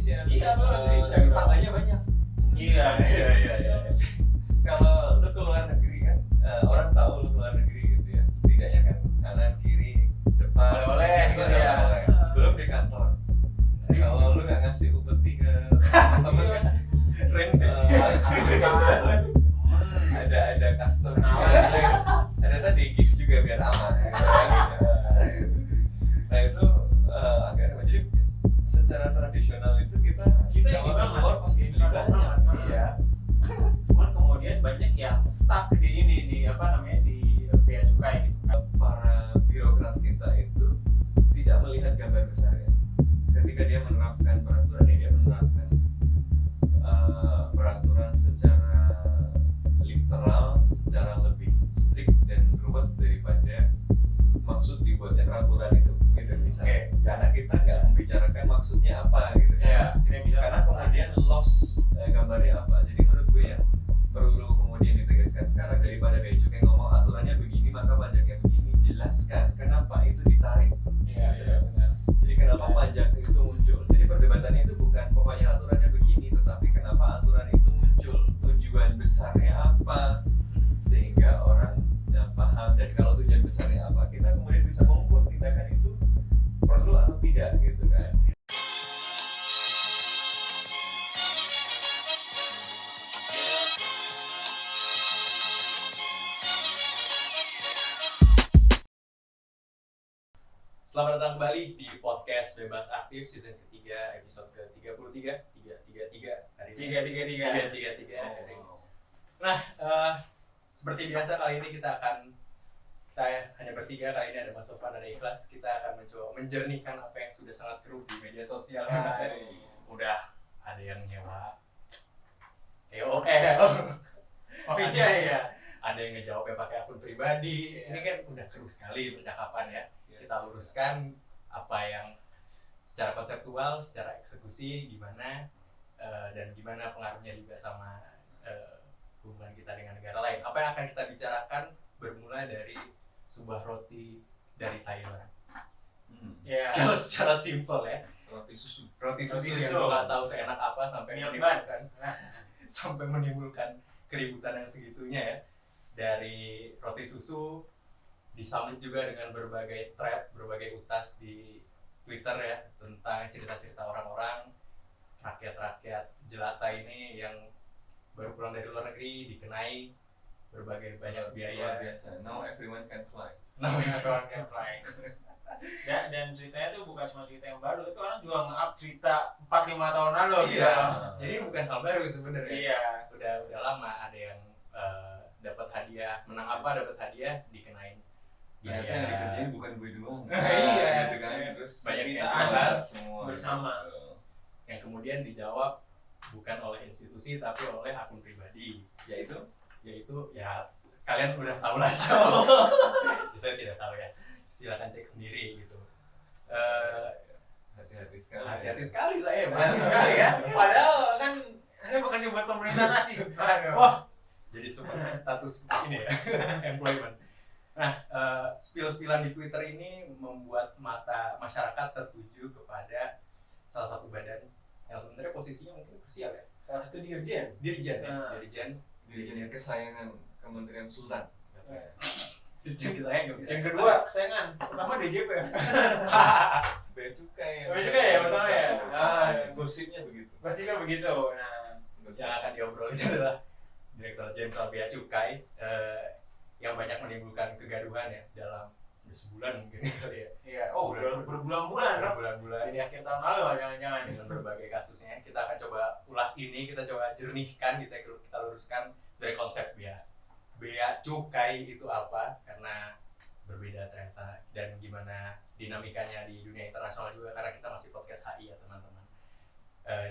Indonesia. Iya, apalagi Indonesia. Tetangganya banyak. Iya. Kalau lu ke luar negeri kan, orang tahu lu ke luar negeri gitu ya. Setidaknya kan kanan, kiri, depan. Oleh-oleh gitu gitu ya. oleh-oleh. Belum di kantor. Kalau lu nggak ngasih upeti ke teman-teman kan, ada custom. Ternyata di gift juga biar aman. Gitu kan. Nah itu agak jadi secara tradisional itu kita ini kalau keluar pasti beli banyak. Iya. Cuman kemudian banyak yang stuck di ini di bea cukai gitu. Para birokrat kita itu tidak melihat gambar besar ya. Ketika dia menerapkan peraturan ini, dia menerapkan peraturan secara literal, secara lebih strict dan ruwet daripada maksud dibuatnya peraturan itu gitu misalnya. Karena kita nggak membicarakan maksudnya apa gitu kan. Iya, tidak bisa. Karena kemudian loss gambarnya apa. Jadi menurut gue yang perlu kemudian ditegaskan sekarang, daripada bea cukai ngomong aturannya begini maka pajaknya begini, jelaskan kenapa itu ditarik. Iya, benar. Jadi kenapa pajak itu muncul. Jadi perdebatannya itu bukan pokoknya aturannya begini, tetapi kenapa aturan itu muncul, tujuan besarnya apa, sehingga orang paham. Dan kalau tujuan besarnya apa, kita kemudian bisa mengukur tindakan itu perlu atau tidak gitu kan. Selamat datang kembali di podcast Bebas Aktif season ketiga, episode ke-33 hari ini. 333 hari ini. Nah, seperti biasa kali ini kita hanya bertiga. Kali ini ada Mas Sofan, ada Ikhlas. Kita akan mencoba menjernihkan apa yang sudah sangat keruh di media sosial. Udah ada yang nyewa KOL. Oh iya. Ada yang ngejawabnya pakai akun pribadi. Ini kan udah keruh sekali percakapan ya. Kita luruskan apa yang secara konseptual, secara eksekusi gimana, dan gimana pengaruhnya juga sama hubungan kita dengan negara lain. Apa yang akan kita bicarakan bermula dari sebuah roti dari Thailand. Yeah. Secara simpel ya. Roti susu Yang gue nggak tahu seenak apa sampai menimbulkan keributan yang segitunya ya. Dari roti susu disambut juga dengan berbagai thread, berbagai utas di Twitter ya tentang cerita-cerita orang-orang, rakyat-rakyat jelata ini yang baru pulang dari luar negeri dikenai berbagai banyak biaya. Luar biasa. Now everyone can fly. Ya, dan ceritanya tuh bukan cuma cerita yang baru, tapi orang juga nge-up cerita 4-5 tahun lalu gitu. Jadi bukan hal baru sebenarnya. Iya. Udah lama ada yang dapat hadiah, menang apa dapat hadiah dikenain. Ternyata yang dikerjain bukan gue doang. Iya, gitu kan. Terus banyak kita yang ada keluar semua bersama. Yang kemudian dijawab bukan oleh institusi tapi oleh akun pribadi. Yaitu ya kalian udah tahu lah siapa. Saya tidak tahu ya. Silakan cek sendiri gitu. Hati-hati sekali. Hati-hati sekali saya. Berarti sekali ya. Padahal kan Anda bekerja buat pemerintah nasi. Wah, jadi seperti status ini ya, employment. Nah, spill-spillan di Twitter ini membuat mata masyarakat tertuju kepada salah satu badan yang sebenarnya posisinya mungkin krusial ya. Salah satu dirjen Kesayangan Kementerian Sultan. Dirjen kesayangan. Yang kedua, kesayangan. Pertama DJP. Bea cukai. Bea cukai ya, pertama ya. Gosipnya begitu. Pastinya begitu. Nah, Yang akan diobrolin adalah Direktur Jenderal Bea Cukai yang banyak menimbulkan kegaduhan ya dalam sebulan mungkin kali ya. iya. Oh, berbulan-bulan. Berbulan-bulan. Jadi akhir tahun lalu lah jangan-jangan. Dengan berbagai kasusnya kita akan coba ulas ini, kita coba jernihkan, kita luruskan dari konsep bea cukai itu apa, karena berbeda ternyata, dan gimana dinamikanya di dunia internasional juga, karena kita masih podcast HI ya teman-teman.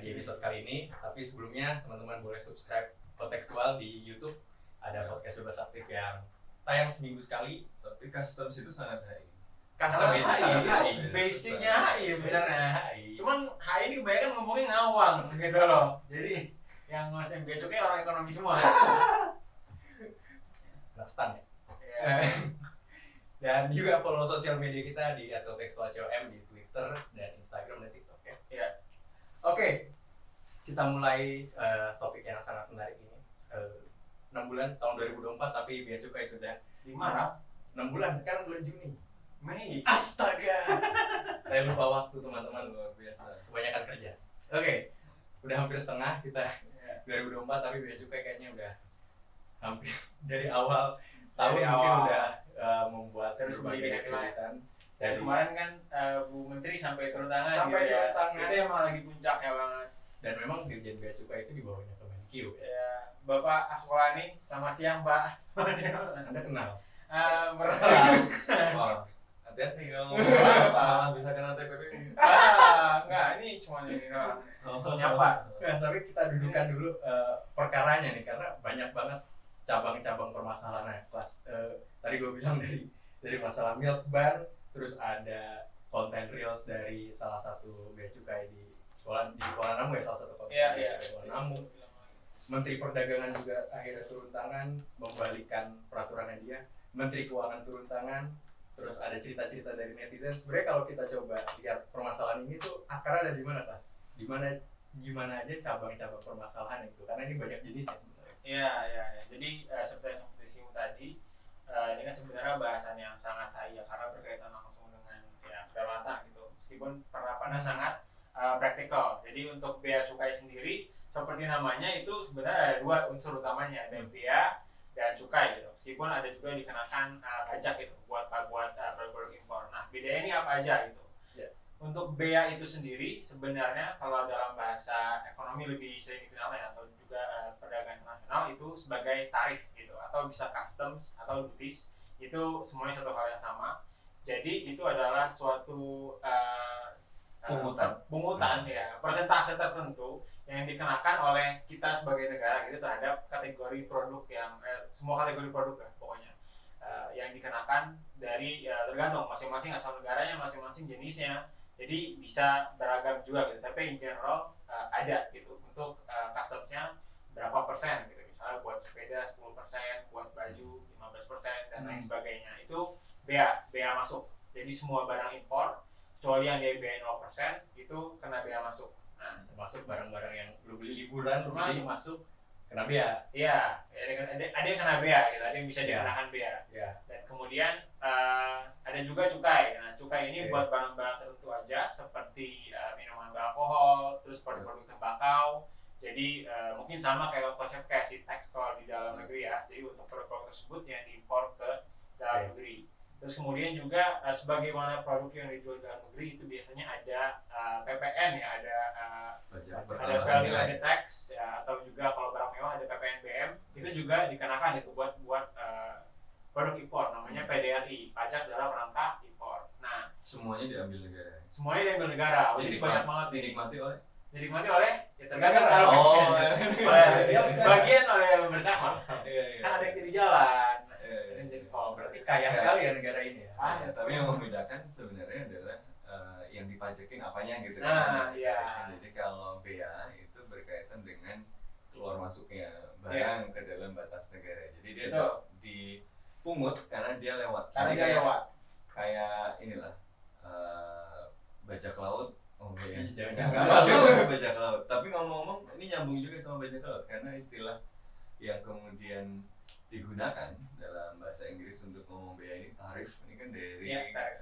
Di episode kali ini, tapi sebelumnya teman-teman boleh subscribe Kontekstual di YouTube. Ada podcast Bebas Aktif yang tayang seminggu sekali. Tapi customs itu sangat HI. Custom itu sangat HI. Basicnya HI benernya. HI. Cuman HI ini kebanyakan ngomongin ngawang gitu loh. Jadi yang ngurusin bea cukai orang ekonomi semua. Stan ya. Iya. Dan juga follow sosial media kita di @kontekstualcom di Twitter dan Instagram dan TikTok ya. Iya. Oke, kita mulai topik yang sangat menarik ini. 6 bulan tahun 2024 tapi bea cukai sudah 5 Rap. 6 bulan, sekarang bulan Juni. Mei. Astaga. Saya lupa waktu teman-teman, Luar biasa. kebanyakan kerja. Oke, udah hampir setengah kita 2024 tapi bea cukai kayaknya udah hampir dari awal tahun Dari mungkin awal. udah membuat Terus berbagai menjadi headline. kegiatan. Dan kemarin kan Bu Menteri sampai turun tangan Sampai gitu ya. turun tangan. Itu emang lagi puncaknya banget. Dan memang Dirjen Bea Cukai itu di bawahnya Kemenq. Ya, Bapak Askolani, selamat siang Pak. Anda kenal? Pernah. Wah, hati-hati kalau Apa? bisa kena TPP. Enggak, ini cuma ini doang. Nyapa. Nah, tapi kita dudukan dulu perkaranya nih karena banyak banget cabang-cabang permasalahannya. Kelas tadi gue bilang dari masalah milk ban, terus ada konten reels dari salah satu bea cukai di Kuala Namu ya, salah satu konten Iya, bea iya. cukai Kuala Namu. Menteri Perdagangan juga akhirnya turun tangan membalikan peraturannya dia. Menteri Keuangan turun tangan. Terus ada cerita-cerita dari netizen. Sebenarnya kalau kita coba lihat permasalahan ini tuh akarnya ada di mana, Mas? Gimana aja cabang-cabang permasalahan itu? Karena ini banyak jenisnya sebenarnya. Iya. Jadi seperti singgung tadi, ini kan sebenarnya bahasan yang sangat kaya karena berkaitan langsung dengan ya kedaulatan gitu. Meskipun penerapannya sangat praktikal. Jadi untuk bea cukai sendiri seperti namanya itu sebenarnya ada 2 unsur utamanya, ada bea dan cukai gitu. Meskipun ada juga dikenakan pajak gitu buat produk impor. Nah, bedanya ini apa aja gitu. Ya. Untuk bea itu sendiri sebenarnya kalau dalam bahasa ekonomi lebih sering dikenalnya atau juga perdagangan internasional itu sebagai tarif gitu atau bisa customs atau duties, itu semuanya satu hal yang sama. Jadi itu adalah suatu pungutan ya, persentase tertentu yang dikenakan oleh kita sebagai negara gitu terhadap kategori produk yang semua kategori produk lah pokoknya yang dikenakan dari tergantung masing-masing asal negaranya, masing-masing jenisnya. Jadi bisa beragam juga gitu, tapi in general ada gitu untuk customsnya berapa persen gitu, misalnya buat sepeda 10%, buat baju 15% dan lain sebagainya. Itu bea masuk. Jadi semua barang impor kecuali yang dia bea 0% itu kena bea masuk. Nah, Termasuk barang-barang yang lu beli liburan, lu beli Masuk. masuk kena bea. iya, ada yang kena bea gitu, ada yang bisa Iya. dikenakan bea. Ya. Dan kemudian ada juga cukai. Nah, cukai ini Oke. buat barang-barang tertentu aja seperti minuman beralkohol, terus produk-produk tembakau. Jadi mungkin sama kayak konsep kayak si tax kalau di dalam negeri ya. Jadi untuk produk-produk tersebut yang diimpor ke dalam Oke. negeri. Terus kemudian juga sebagaimana produk yang dijual di dalam negeri itu biasanya ada PPN ya, ada value added tax ya, atau juga kalau barang mewah ada PPNBM, itu juga dikenakan itu buat produk impor, namanya PDRI, pajak dalam rangka impor. Nah, Semuanya diambil negara. semuanya diambil negara, jadi banyak banget ini. Dinikmati Ya oleh tergantung Negara. alokasinya. Iya. Sebagian oleh yang bersama. Iya. Kan ada yang jadi jalan, Iya. ada yang jadi tol. Berarti kaya sekali ya negara ini ya. Ah, Ya, tapi yang membedakan sebenarnya adalah yang dipajakin apanya gitu Nah, kan. iya. Jadi kalau bea itu berkaitan dengan keluar masuknya Iya. barang ke dalam batas negara. Jadi dia Betul. dipungut karena dia lewat. Karena Jadi dia lewat. kayak inilah bajak laut. Oh iya, Jangan-jangan. nggak masuk bajak laut. Tapi ngomong-ngomong ini nyambung juga sama bajak laut karena istilah yang kemudian digunakan dalam bahasa Inggris untuk ngomong bea ini tarif. Ini kan dari Iya, tarif.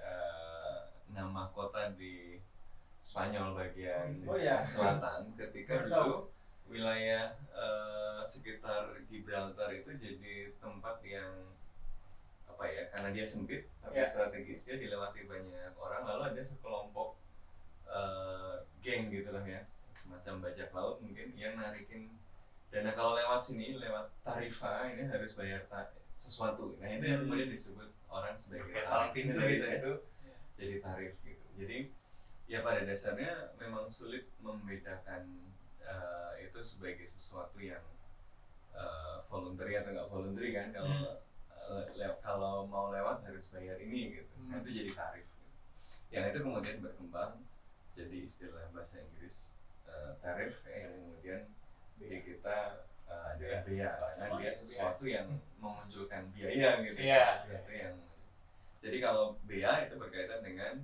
nama kota di Spanyol bagian Oh, iya. selatan ketika Baru dulu wilayah sekitar Gibraltar itu jadi tempat yang apa ya, karena dia sempit tapi Iya. strategis, dia dilewati banyak orang, lalu ada sekelompok geng gitu lah ya, semacam bajak laut mungkin yang narikin dana kalau lewat sini, lewat tarifa ini harus bayar sesuatu. Nah itu yang kemudian disebut orang sebagai Kayak tarif. palang pintu Dari gitu ya. situ jadi tarif gitu. Jadi ya pada dasarnya memang sulit membedakan itu sebagai sesuatu yang voluntary atau nggak voluntary kan. Kalau mau lewat harus bayar ini gitu. Nah itu jadi tarif gitu. Yang itu kemudian berkembang jadi istilah bahasa Inggris tarif yang kemudian di kita adalah bea karena dia sesuatu yang memunculkan biaya gitu. Iya. Sesuatu yang jadi kalau bea itu berkaitan dengan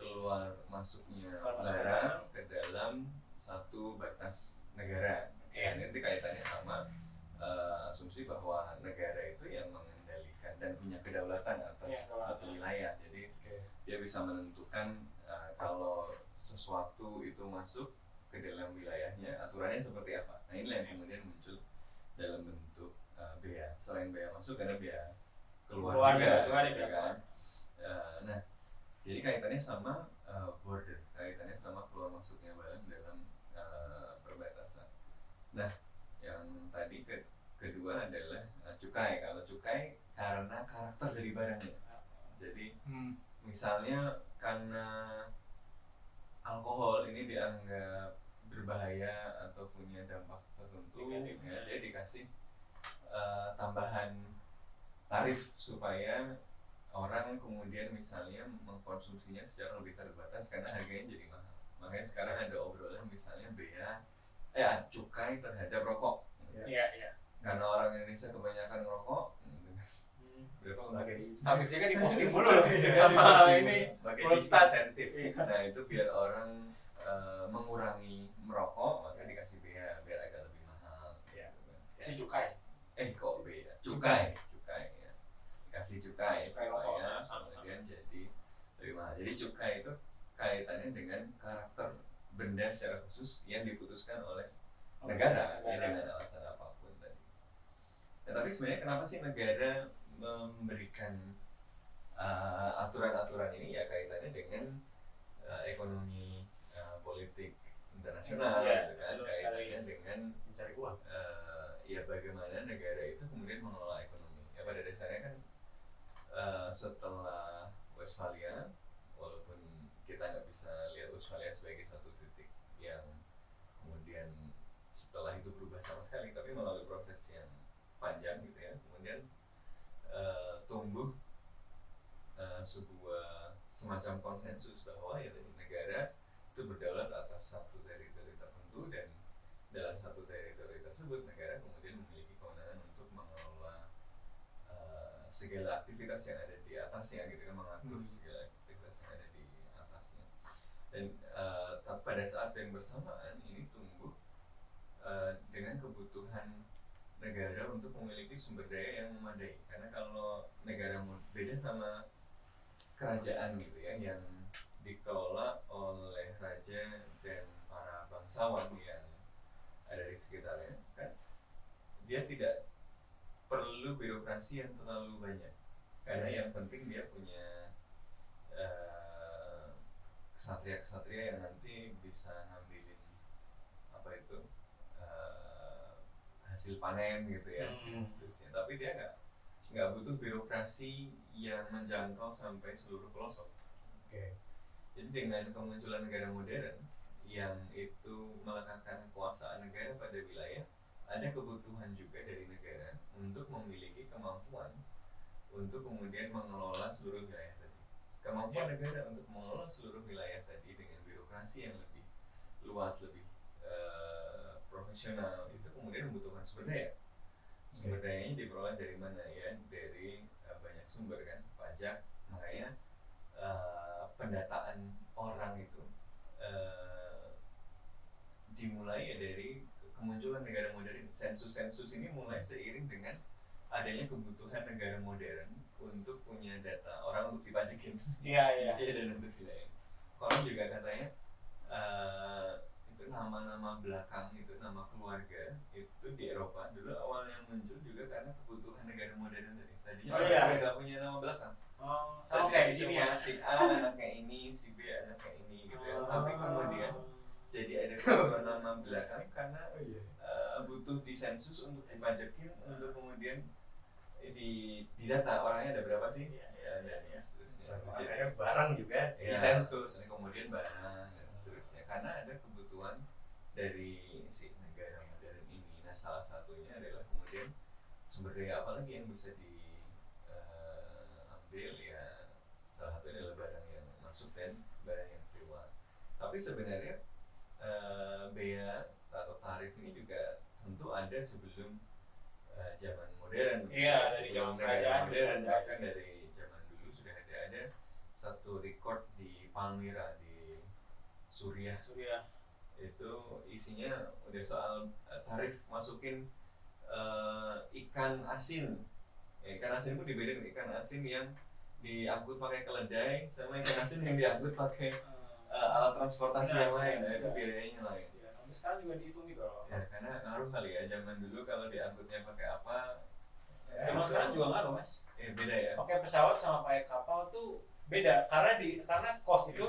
keluar masuknya Keluar masuk barang ke dalam satu batas negara. Iya. Dan nanti kaitannya sama asumsi bahwa negara itu yang mengendalikan dan punya kedaulatan atas Iya, kedaulatan. satu wilayah. Jadi dia bisa menentukan kalau sesuatu itu masuk ke dalam wilayahnya, aturannya seperti apa. Nah inilah yang kemudian muncul dalam bentuk bea. Selain bea masuk, ada bea keluar juga, ada gitu bea kan. Nah, jadi kaitannya sama border, kaitannya sama keluar masuknya barang dalam perbatasan. Nah, yang tadi kedua adalah cukai. Kalau cukai karena karakter dari barangnya. Jadi misalnya karena alkohol ini dianggap berbahaya atau punya dampak tertentu, ya, dia dikasih tambahan tarif supaya orang kemudian misalnya mengkonsumsinya secara lebih terbatas karena harganya jadi mahal. Makanya sekarang ada obrolan misalnya bea cukai terhadap rokok. Iya. Karena orang Indonesia kebanyakan ngerokok, Statusnya kan diposting mulu Iya, sama ini sebagai Polstat. insentif. Nah itu biar orang mengurangi merokok, maka dikasih bea biar agak lebih mahal. Iya. si cukai. Kok beda? Cukai ya. Dikasih cukai Cukai rokok, supaya sama-sama. kemudian jadi lebih mahal. Jadi cukai itu kaitannya dengan karakter benda secara khusus yang diputuskan oleh negara ya, dengan alasan apapun tadi. Nah, tapi sebenarnya kenapa sih negara memberikan aturan-aturan ini, ya kaitannya dengan ekonomi politik internasional, Iya, gitu kan, betul kaitannya sekali. dengan Mencari uang. ya bagaimana negara itu kemudian mengelola ekonomi. Ya pada dasarnya kan setelah Westphalia, walaupun kita nggak bisa lihat Westphalia sebagai satu titik yang kemudian setelah itu berubah sama sekali, tapi melalui proses yang panjang gitu ya, kemudian tumbuh sebuah semacam konsensus bahwa ya negara itu berdaulat atas satu teritori tertentu, dan dalam satu teritori tersebut negara kemudian memiliki kewenangan untuk mengelola segala aktivitas yang ada di atasnya, gitu kan, mengatur segala aktivitas yang ada di atasnya. Dan pada saat yang bersamaan ini tumbuh dengan kebutuhan negara untuk memiliki sumber daya yang memadai. Karena kalau negara beda sama kerajaan gitu ya, yang dikelola oleh raja dan para bangsawan yang ada di sekitarnya, kan dia tidak perlu birokrasi yang terlalu banyak, karena yang penting dia punya kesatria-kesatria yang nanti bisa ngambilin apa itu hasil panen gitu ya. Terusnya. Tapi dia nggak butuh birokrasi yang menjangkau sampai seluruh pelosok. Jadi dengan kemunculan negara modern yang itu meletakkan kekuasaan negara pada wilayah, ada kebutuhan juga dari negara untuk memiliki kemampuan untuk kemudian mengelola seluruh wilayah tadi. Kemampuan negara untuk mengelola seluruh wilayah tadi dengan birokrasi yang lebih luas, lebih profesional, itu kemudian membutuhkan sumber daya. Sumber dayanya diperoleh dari mana ya? Dari banyak sumber kan, pajak. Makanya pendataan orang itu dimulai ya dari kemunculan negara modern. Sensus-sensus ini mulai seiring dengan adanya kebutuhan negara modern untuk punya data orang untuk dipajakin. Iya. Dan untuk wilayah. Konon juga katanya itu nama-nama belakang itu, nama keluarga itu di Eropa dulu awalnya muncul juga karena kebutuhan negara modern tadi. Tadinya mereka nggak punya nama belakang. Sama kayak di sini ya. Si A anaknya ini, si B anaknya ini gitu ya. Tapi kemudian jadi ada kebutuhan nama belakang karena butuh disensus untuk dipajakin, untuk kemudian di data orangnya ada berapa sih? Dan seterusnya. Makanya barang juga Ya, disensus. kemudian barang dan seterusnya. Karena ada kebutuhan dari si negara modern ini. Nah, salah satunya adalah kemudian sumber daya apa lagi yang bisa diambil ya. Salah satunya adalah barang yang masuk dan barang yang keluar. Tapi sebenarnya bea atau tarif ini juga tentu ada sebelum zaman modern. Iya, dari Sebelum zaman negara kerajaan modern, juga. bahkan dari zaman dulu sudah ada satu record di Palmyra di Suriah. Surya. Itu isinya udah soal tarif masukin ikan asin. Ikan asin pun dibedain ikan asin yang diangkut pakai keledai sama ikan asin yang diangkut pakai alat transportasi yang lain. Nah, itu biayanya lain. Ya, sampai sekarang juga dihitung gitu loh. Ya karena ngaruh kali ya, zaman dulu kalau diangkutnya pakai apa. Zaman sekarang juga ngaruh mas. Beda ya. Pakai pesawat sama pakai kapal tuh beda karena cost itu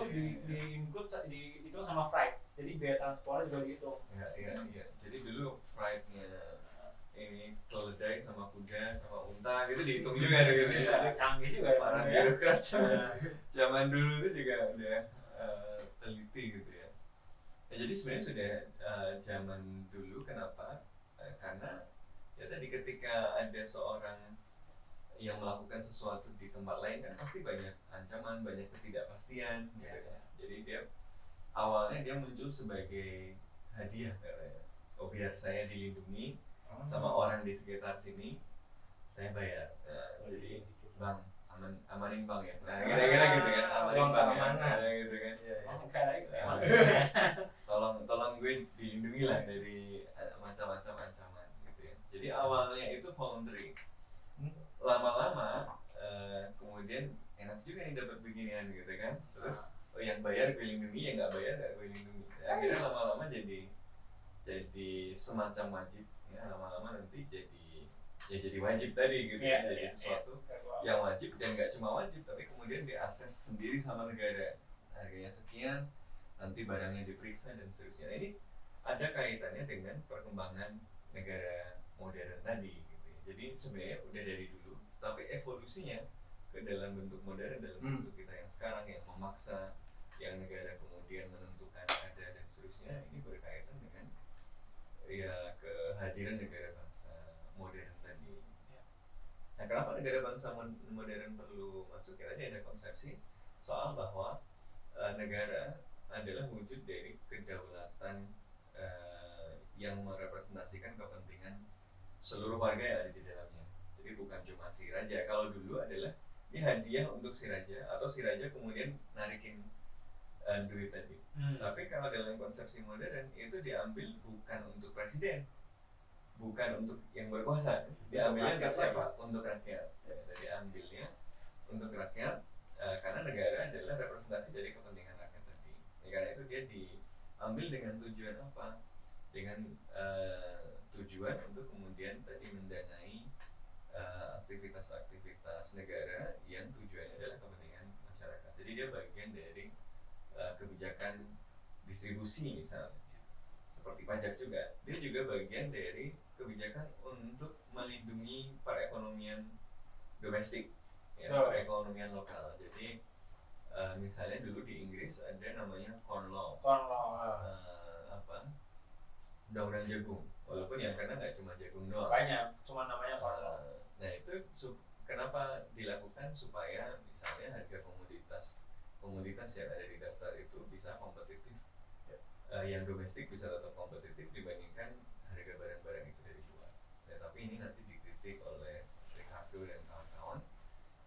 di include itu sama freight. Jadi biaya transportnya juga dihitung. Iya. Jadi dulu freight-nya ini keledai sama kuda sama unta gitu dihitung juga gitu ya. Canggih juga ya. Para birokrat zaman dulu itu juga udah teliti gitu ya. Jadi sebenarnya sudah zaman dulu kenapa? Karena ya tadi ketika ada seorang yang melakukan sesuatu di tempat lain kan pasti banyak ancaman, banyak ketidakpastian gitu kan. Jadi dia awalnya dia muncul sebagai hadiah katanya. Oh biar saya dilindungi sama orang di sekitar sini, saya bayar. Jadi bang, amanin bang ya. Nah kira-kira gitu kan, amanin bang ya. Nah, gitu kan. Tolong gue dilindungi lah dari macam-macam ancaman gitu ya. Jadi awalnya itu voluntary. Lama-lama kemudian enak juga nih dapat beginian gitu kan. Terus yang bayar gue lindungi, yang nggak bayar nggak gue lindungi. Akhirnya lama-lama jadi semacam wajib. Ya, lama-lama nanti jadi wajib tadi gitu ya, jadi sesuatu yang wajib dan nggak cuma wajib tapi kemudian diakses sendiri sama negara, harganya sekian, nanti barangnya diperiksa dan seterusnya. Nah, ini ada kaitannya dengan perkembangan negara modern tadi gitu ya. Jadi sebenarnya udah dari dulu tapi evolusinya ke dalam bentuk modern, dalam bentuk kita yang sekarang yang memaksa yang negara kemudian menentukan ada dan seterusnya, ini berkaitan dengan ya kehadiran negara bangsa modern tadi. Nah, kenapa negara bangsa modern perlu masuk? Ya tadi ada konsepsi soal bahwa negara adalah wujud dari kedaulatan yang merepresentasikan kepentingan seluruh warga yang ada di dalamnya. Jadi bukan cuma si raja. Kalau dulu adalah ini hadiah untuk si raja atau si raja kemudian narikin duit tadi. Tapi kalau dalam konsepsi modern itu diambil bukan untuk presiden, bukan untuk yang berkuasa, diambilnya untuk siapa? Untuk rakyat. Jadi ambilnya untuk rakyat karena negara adalah representasi dari kepentingan rakyat tadi. Karena itu dia diambil dengan tujuan apa? Dengan tujuan untuk kemudian tadi mendanai aktivitas-aktivitas negara yang tujuannya adalah kepentingan masyarakat. Jadi dia bagian dari kebijakan distribusi misalnya, seperti pajak juga. Dia juga bagian dari kebijakan untuk melindungi perekonomian domestik, ya, perekonomian lokal. Jadi misalnya dulu di Inggris ada namanya corn law, undang-undang jagung. Walaupun yang karena nggak cuma jagung doang, banyak, cuma namanya corn law. Nah itu kenapa dilakukan supaya misalnya harga komoditas yang ada di daftar itu bisa kompetitif, yang domestik bisa tetap kompetitif dibandingkan harga barang-barang itu dari luar. Ya, tapi ini nanti dikritik oleh Ricardo dan kawan-kawan,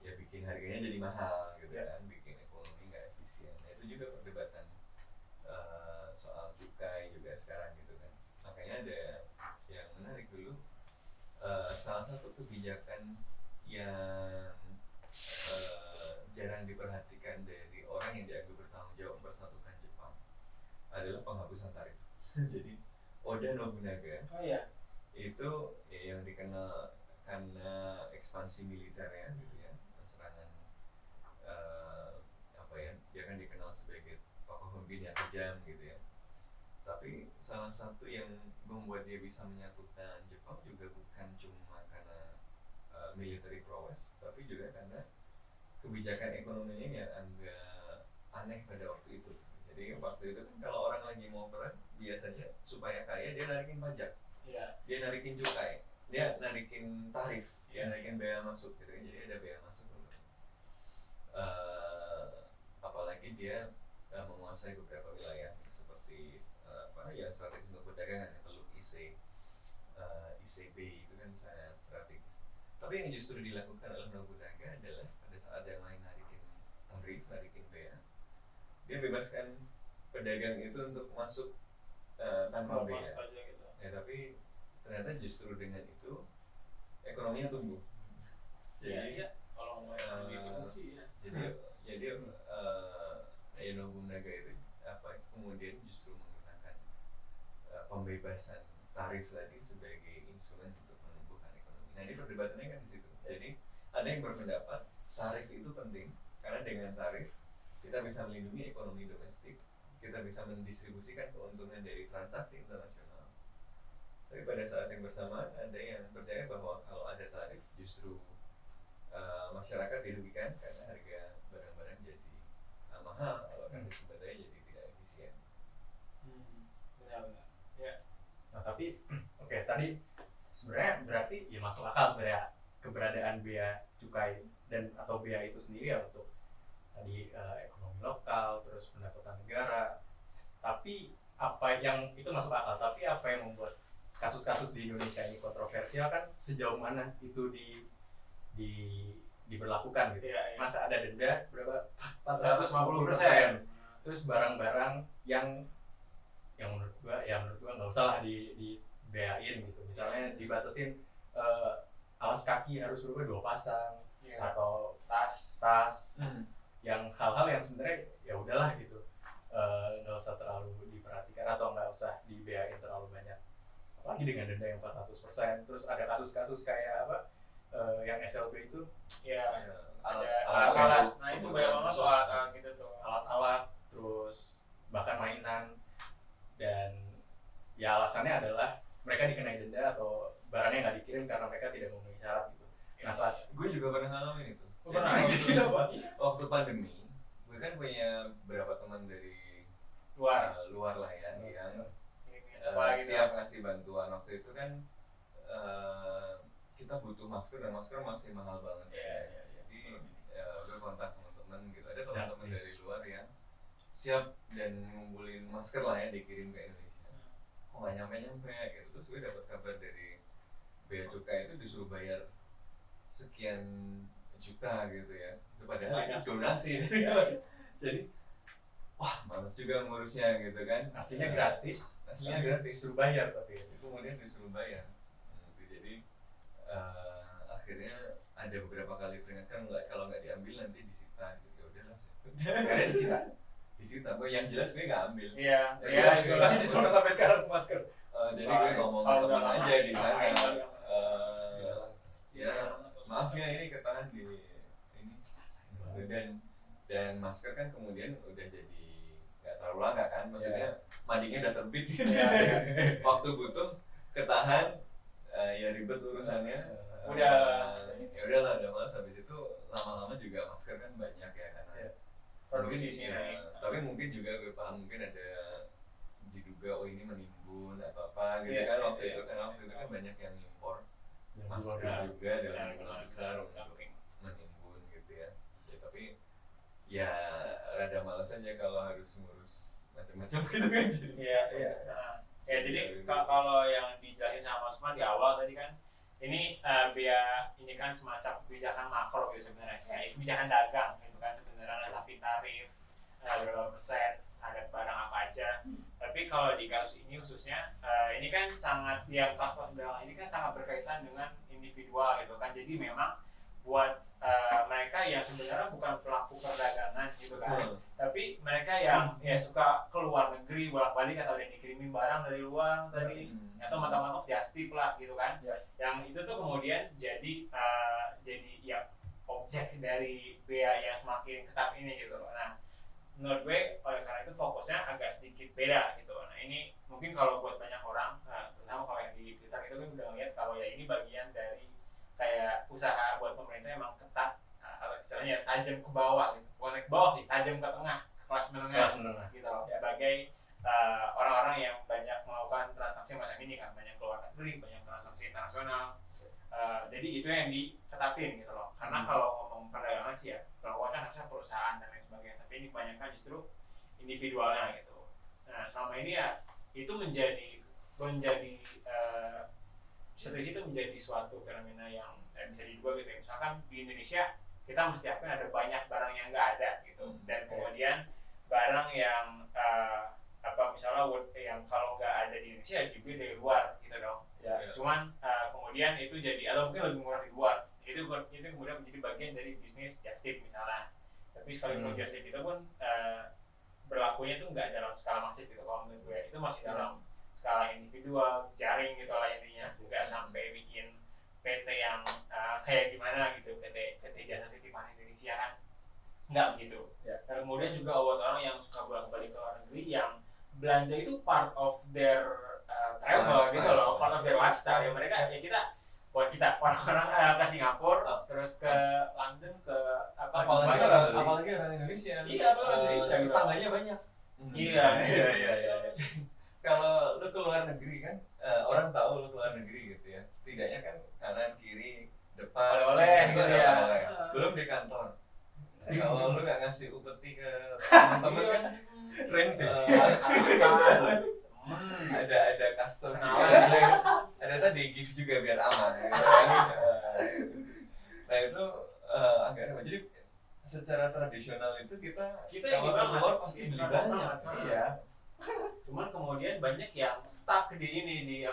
ya bikin harganya jadi mahal gitu kan, bikin ekonomi nggak efisien. Nah, itu juga perdebatan soal cukai juga sekarang gitu kan. Makanya ada yang menarik dulu, salah satu kebijakan yang jarang diperhatikan dari orang yang dianggap bertanggung jawab mempersatukan Jepang adalah penghapusan tarif. Jadi Oda Nobunaga itu ya, yang dikenal karena ekspansi militernya gitu ya, serangan dia kan dikenal sebagai tokoh pemimpin yang kejam gitu ya. Tapi salah satu yang membuat dia bisa menyatukan Jepang juga bukan cuma karena military prowess, tapi juga karena kebijakan ekonominya yang agak aneh pada waktu itu. Jadi waktu itu kan kalau orang lagi mau perang, biasanya supaya kaya dia narikin pajak, dia narikin cukai, dia narikin tarif, dia narikin bea masuk gitu. Jadi ada bea masuk. Apalagi dia menguasai beberapa wilayah seperti yang strategis untuk perdagangan, Teluk ICB itu kan sangat strategis. Tapi yang justru dilakukan oleh Nobunaga adalah pada saat yang lain narikin tarif, narikin bea, dia bebaskan pedagang itu untuk masuk tanpa ternyata justru dengan itu ekonominya tumbuh. Jadi kalau mau gitu sih ya. jadi Eno Bumnaga itu kemudian justru menggunakan pembebasan tarif tadi sebagai instrumen untuk menumbuhkan ekonomi. Nah, ini perdebatannya kan di situ. Jadi ada yang berpendapat tarif itu penting karena dengan tarif kita bisa melindungi ekonomi domestik, kita bisa mendistribusikan keuntungan dari transaksi internasional. Tapi pada saat yang bersamaan ada yang percaya bahwa kalau ada tarif justru masyarakat dirugikan karena harga barang-barang jadi mahal, kalau kan sumber daya jadi tidak efisien. Benar-benar. Ya. Nah tapi oke, tadi sebenarnya berarti ya masuk akal sebenarnya keberadaan bea cukai dan atau bea itu sendiri ya untuk tadi ekonomi lokal, terus pendapatan negara. Tapi apa yang itu masuk akal, tapi apa yang membuat kasus-kasus di Indonesia ini kontroversial kan sejauh mana itu diberlakukan gitu. Iya. Masa ada denda berapa? 450%. Terus barang-barang yang menurut gua nggak usah lah di beain gitu. Misalnya dibatasin alas kaki harus berapa 2 pasang atau tas yang hal-hal yang sebenarnya ya udahlah gitu, nggak usah terlalu diperhatikan atau nggak usah dibeain terlalu banyak, apalagi dengan denda yang 400%. Terus ada kasus-kasus kayak apa yang SLB itu Ya, ada alat-alat. nah itu banyak banget soal gitu tuh. Alat-alat, terus bahkan mainan, dan ya alasannya adalah mereka dikenai denda atau barangnya nggak dikirim karena mereka tidak memenuhi syarat gitu. Nah pas Gue juga pernah ngalamin itu. Waktu pandemi, gue kan punya beberapa teman dari luar lah ya, yang siap ngasih bantuan. Waktu itu kan kita butuh masker dan masker masih mahal banget. Jadi gue kontak teman-teman gitu. Ada teman-teman dari luar yang siap dan ngumpulin masker lah ya, dikirim ke Indonesia. Kok nggak nyampe gitu. Terus gue dapat kabar dari bea cukai itu disuruh bayar sekian juta gitu ya. Itu padahal ini donasi. Jadi wah, males juga ngurusnya gitu kan. aslinya gratis, Disuruh bayar, tapi itu kemudian disuruh bayar. Jadi akhirnya ada beberapa kali peringatkan, kalau nggak diambil nanti disita gitu. Ya udahlah, karena disita. Gue yang jelas gue nggak ambil. Iya. masih disuruh sampai sekarang masker. Jadi gue ngomong ke teman aja di sana. Ya maaf ya, ini ketahan di ini. Dan masker kan kemudian udah jadi nggak terlalu langka kan, maksudnya madingnya udah terbit gitu. Waktu butuh ketahan, ya ribet urusannya. Ya udahlah, udah malas. Habis itu lama-lama juga masker kan banyak ya karena Produksi sih naik. tapi mungkin juga gue paham, mungkin ada diduga ini menimbun atau apa gitu kan. Waktu itu kan banyak yang impor masker juga dalam jumlah besar untuk menimbun gitu ya. Tapi ya rada malas aja kalau harus ngurus macam-macam gitu kan. Ya jadi kalau yang dijelasin sama Mas Usman di awal tadi kan, ini bea ini kan semacam kebijakan makro gitu sebenarnya, ya kebijakan dagang gitu kan sebenarnya, tapi tarif berapa persen, ada barang apa aja. Tapi kalau di kasus ini khususnya, ini kan sangat, yang kasus perdagangan ini kan sangat berkaitan dengan individual gitu kan. Jadi memang buat mereka yang sebenarnya bukan pelaku perdagangan gitu kan, tapi mereka yang ya suka keluar negeri bolak-balik atau ada yang dikirimin barang dari luar tadi, atau matok-matok justip lah gitu kan, yang itu tuh kemudian jadi ya objek dari bea yang semakin ketat ini gitu. Nah menurut gue oleh karena itu fokusnya agak sedikit beda gitu. Nah ini mungkin kalau buat banyak orang, terutama kalau yang di Twitter itu kan udah ngeliat kalau ya ini bagian dari kayak usaha buat pemerintah emang ketat, atau istilahnya tajam ke bawah gitu, bukan ke bawah sih, tajam ke tengah, ke kelas menengah gitu loh, sebagai orang-orang yang banyak melakukan transaksi macam ini kan, banyak keluar negeri, banyak transaksi internasional. Jadi itu yang diketatin gitu loh, karena kalau ngomong perdagangan sih ya pelakunya harusnya perusahaan dan lain sebagainya, tapi ini kebanyakan justru individualnya gitu. Nah selama ini ya itu menjadi satu situ menjadi suatu fenomena yang bisa diduga gitu ya. Misalkan di Indonesia kita mesti akuin ada banyak barang yang nggak ada gitu, dan kemudian barang yang misalnya yang kalau nggak ada di Indonesia dibeli dari luar gitu dong. Cuma cuman kemudian itu jadi atau mungkin lebih murah di luar, itu kemudian menjadi bagian dari bisnis just tip misalnya. Tapi sekalipun just tip itu pun berlakunya itu nggak dalam skala masif gitu kalau menurut gue, itu masih dalam skala individual, jaring gitu lah intinya, nggak sampai bikin PT yang kayak gimana gitu, PT jasa titipan Indonesia kan nggak begitu. Dan kemudian juga buat orang yang suka bolak-balik ke luar negeri yang belanja itu part of their travel Lifestyle. gitu loh, part of their lifestyle ya. Mereka ya kita orang-orang ke Singapura, terus ke London, ke apalagi Dubai. orang Indonesia. Iya, apalagi orang Indonesia gitu. Tetangganya banyak. Iya. Kalau lu ke luar negeri kan, orang tahu lu ke luar negeri gitu ya. Setidaknya kan kanan, kiri, depan. Oleh-oleh gitu ya. oleh-oleh. Belum di kantor. Kalau lu nggak ngasih upeti ke teman-teman kan, Rente. ada custom sih. Ada tadi gift juga biar aman. Gitu. Nah itu agak ribet. Jadi secara tradisional itu kita ini kalau banget. keluar pasti beli banyak. Banget. Iya. Cuman kemudian banyak yang stuck di ini, di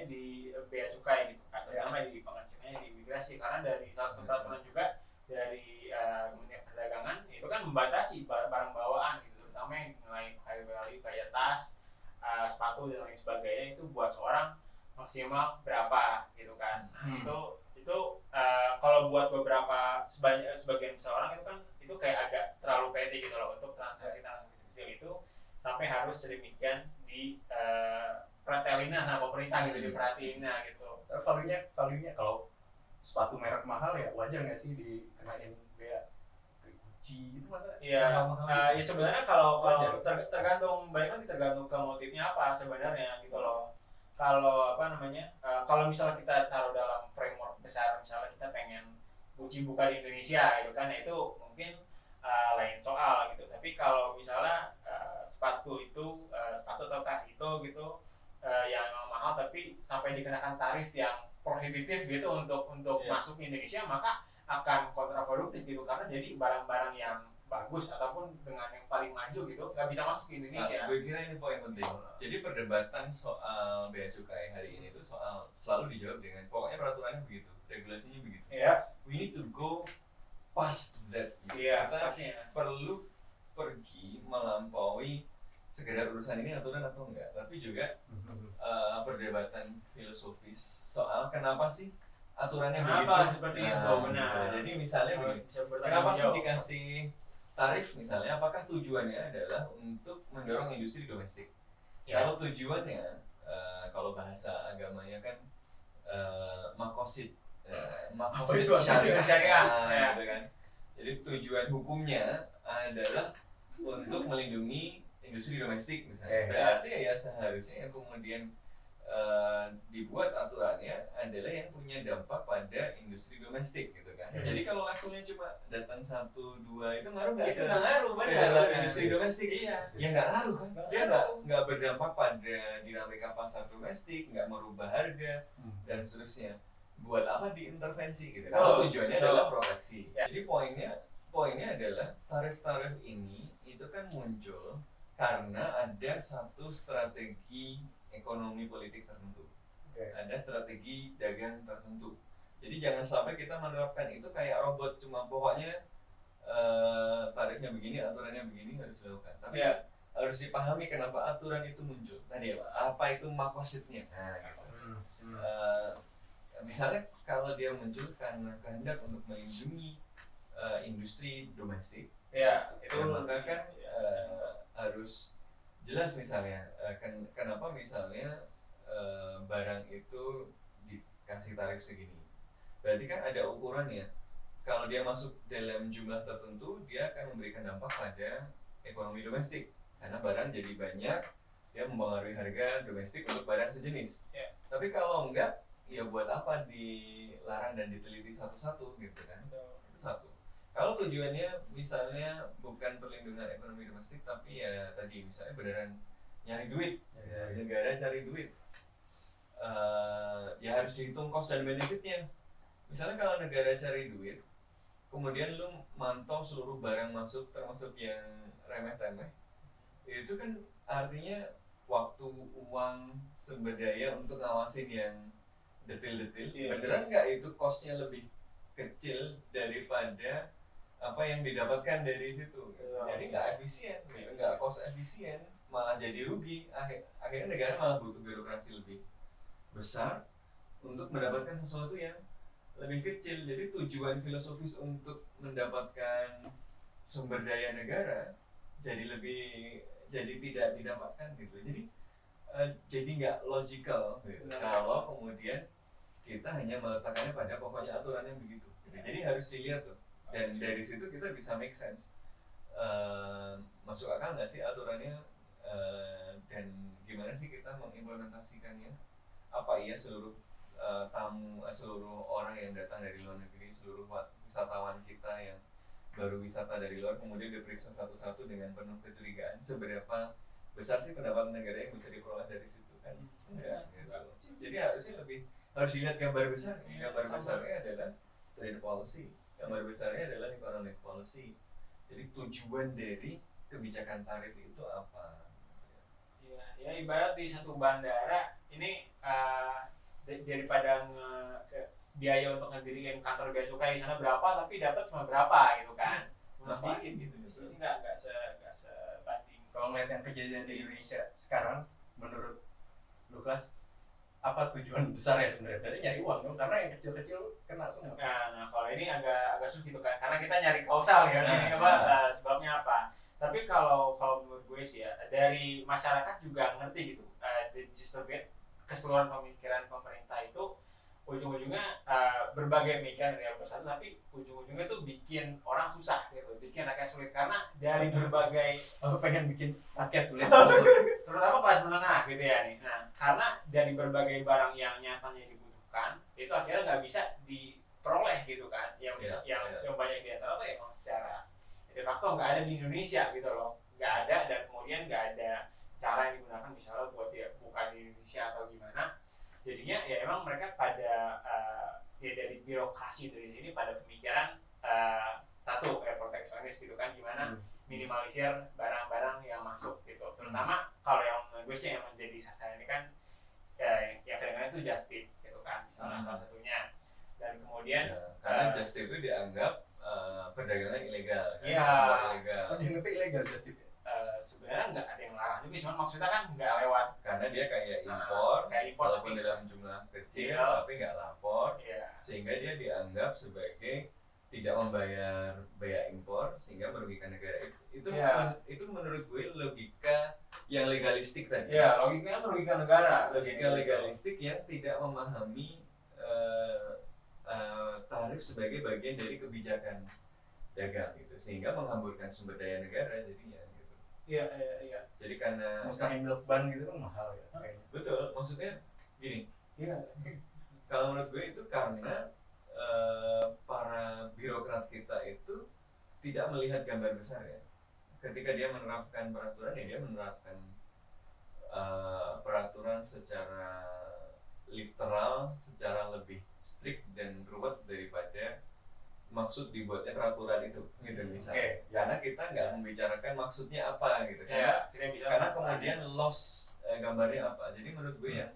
di bea cukai gitu kan, terutama di pengacaranya di imigrasi, karena dari salah satu peraturan juga dari Kementerian Perdagangan itu kan membatasi barang bawaan gitu, terutama yang nilai high value kayak tas, sepatu dan lain sebagainya, itu buat seorang maksimal berapa gitu kan. Nah, itu kalau buat beberapa sebagian besar orang itu kan itu kayak agak terlalu petty gitu loh untuk transaksi kecil itu, sampai harus sedemikian di pretelina sama pemerintah gitu, diperhatiin gitu. Value-nya kalau sepatu merek mahal ya wajar nggak sih dikenain bea Gucci itu masa? Iya, ya sebenarnya kalau Wajar. tergantung, balik lagi tergantung ke motifnya apa sebenarnya gitu loh. Kalau kalau misalnya kita taruh dalam framework besar, misalnya kita pengen Gucci buka di Indonesia gitu kan, itu mungkin lain soal gitu. Tapi kalau misalnya sepatu atau tas itu gitu yang memang mahal tapi sampai dikenakan tarif yang prohibitif gitu untuk masuk ke Indonesia, maka akan kontraproduktif gitu, karena jadi barang-barang yang bagus ataupun dengan yang paling maju gitu nggak bisa masuk ke Indonesia. Gue kira ini poin penting. Jadi perdebatan soal bea cukai hari ini itu selalu dijawab dengan pokoknya peraturannya begitu, regulasinya begitu. Iya. We need to go past that. Iya, Kita pastinya. perlu pergi melampaui sekedar urusan ini aturan atau enggak, tapi juga perdebatan filosofis soal kenapa sih aturannya begitu. Kenapa seperti itu, benar. Jadi misalnya begini, Bisa bertanggung kenapa sih jawab. dikasih tarif misalnya? Apakah tujuannya adalah untuk mendorong industri domestik? Ya. Kalau tujuannya, kalau bahasa agamanya kan makosid itu syariah. Ya. gitu kan. Jadi tujuan hukumnya adalah untuk melindungi industri domestik misalnya. Berarti ya seharusnya yang kemudian dibuat aturannya adalah yang punya dampak pada industri domestik gitu kan. Jadi kalau levelnya cuma datang 1, 2 itu ngaruh nggak? Itu nggak ngaruh, ke benar. dalam industri domestik? Iya. Ya nggak ngaruh kan? Nggak Dia ngaruh. nggak berdampak pada dinamika pasar domestik, nggak merubah harga dan seterusnya. Buat apa diintervensi gitu? Kalau tujuannya adalah proteksi. Ya. Jadi poinnya adalah tarif-tarif ini itu kan muncul karena ada satu strategi ekonomi politik tertentu. Ada strategi dagang tertentu. Jadi jangan sampai kita menerapkan itu kayak robot, cuma pokoknya tarifnya begini, aturannya begini harus dilakukan. Tapi harus dipahami kenapa aturan itu muncul. Tadi apa itu makosidnya? Nah, gitu. Misalnya kalau dia muncul karena kehendak untuk melindungi industri domestik, itu maka kan harus jelas misalnya kenapa misalnya barang itu dikasih tarif segini. Berarti kan ada ukurannya. Kalau dia masuk dalam jumlah tertentu, dia akan memberikan dampak pada ekonomi domestik. Karena barang jadi banyak, dia mempengaruhi harga domestik untuk barang sejenis. Tapi kalau enggak, ya buat apa dilarang dan diteliti satu-satu gitu kan? Itu satu. Kalau tujuannya misalnya bukan perlindungan ekonomi domestik, tapi ya tadi misalnya beneran nyari duit, negara cari duit, ya harus dihitung cost dan benefitnya. Misalnya kalau negara cari duit, kemudian lu mantau seluruh barang masuk termasuk yang remeh-temeh, itu kan artinya waktu, uang, sumber daya untuk ngawasin yang detil-detil, Iya, beneran nggak itu cost-nya lebih kecil daripada apa yang didapatkan dari situ. Iya, Jadi nggak efisien, Iya, nggak cost efisien, malah jadi rugi. Akhirnya negara malah butuh birokrasi lebih besar untuk mendapatkan sesuatu yang lebih kecil. Jadi tujuan filosofis untuk mendapatkan sumber daya negara jadi tidak didapatkan gitu. Jadi nggak logical gitu. Kalau kemudian kita hanya meletakkannya pada pokoknya aturan yang begitu gitu. Jadi harus dilihat tuh, dan dari situ kita bisa make sense. Masuk akal nggak sih aturannya, dan gimana sih kita mengimplementasikannya? Apa iya seluruh seluruh orang yang datang dari luar negeri, seluruh wisatawan kita yang baru wisata dari luar kemudian diperiksa satu-satu dengan penuh kecurigaan, seberapa besar sih pendapatan negara yang bisa diperoleh dari situ kan? Enggak gitu. Jadi harus dilihat gambar besar. Gambar besarnya adalah trade policy, gambar besarnya adalah economic policy. Jadi tujuan dari kebijakan tarif itu apa? Ya ibarat di satu bandara ini daripada biaya untuk ngediriin kantor bea cukai di sana berapa tapi dapat cuma berapa gitu kan, cuma sedikit gitu. Ini nggak sebanding. Kalau ngeliat yang kejadian di Indonesia sekarang, menurut Lukas, apa tujuan besar ya sebenarnya? Dari nyari uang dong, karena yang kecil-kecil kena semua. Nah kalau ini agak sulit gitu kan, karena kita nyari kausal ya, ini sebabnya apa. Tapi kalau menurut gue sih ya, dari masyarakat juga ngerti gitu, keseluruhan pemikiran pemerintah itu ujung-ujungnya berbagai pemikiran ya bersatu, tapi ujung-ujungnya tuh bikin orang susah gitu, bikin rakyat sulit karena dari berbagai pengen bikin rakyat sulit, terutama kelas menengah gitu ya nih. Nah karena dari berbagai barang yang nyatanya dibutuhkan itu akhirnya nggak bisa diperoleh gitu kan, yang banyak di antara tuh emang secara de facto nggak ada di Indonesia gitu loh, nggak ada, dan kemudian nggak ada cara yang digunakan misalnya buat ya bukan di Indonesia atau gimana. Jadinya ya emang mereka pada ya dari birokrasi dari sini pada pemikiran proteksionis gitu kan, gimana minimalisir barang-barang yang masuk gitu. Terutama kalau yang menurut gue sih yang menjadi sasaran ini kan yang kadang-kadang itu just tip gitu kan, misalnya salah satunya. Dan kemudian karena just tip itu dianggap perdagangan ilegal kan? Iya. Ilegal. Oh, dianggapnya ilegal just tip. Sebenarnya nggak ada yang melarang juga, cuma maksudnya kan nggak lewat, Karena dia kayak impor walaupun tapi dalam jumlah kecil Iya. tapi nggak lapor, ya sehingga dia dianggap sebagai tidak membayar bea impor sehingga merugikan negara. Itu menurut gue logika yang legalistik tadi. ya logikanya merugikan negara. Logika legalistik yang tidak memahami tarif sebagai bagian dari kebijakan dagang gitu, sehingga menghamburkan sumber daya negara jadinya gitu. Iya. Jadi karena Musnahin milk ban gitu kan mahal ya kayaknya. betul, maksudnya gini, Iya. kalau menurut gue itu karena para birokrat kita itu tidak melihat gambar besar ya. Ketika dia menerapkan peraturan ya dia menerapkan peraturan secara literal, secara lebih strict dan ruwet daripada maksud dibuatnya peraturan itu gitu misalnya. Karena kita nggak membicarakan maksudnya apa gitu. Karena kemudian loss gambarnya apa. Jadi menurut gue ya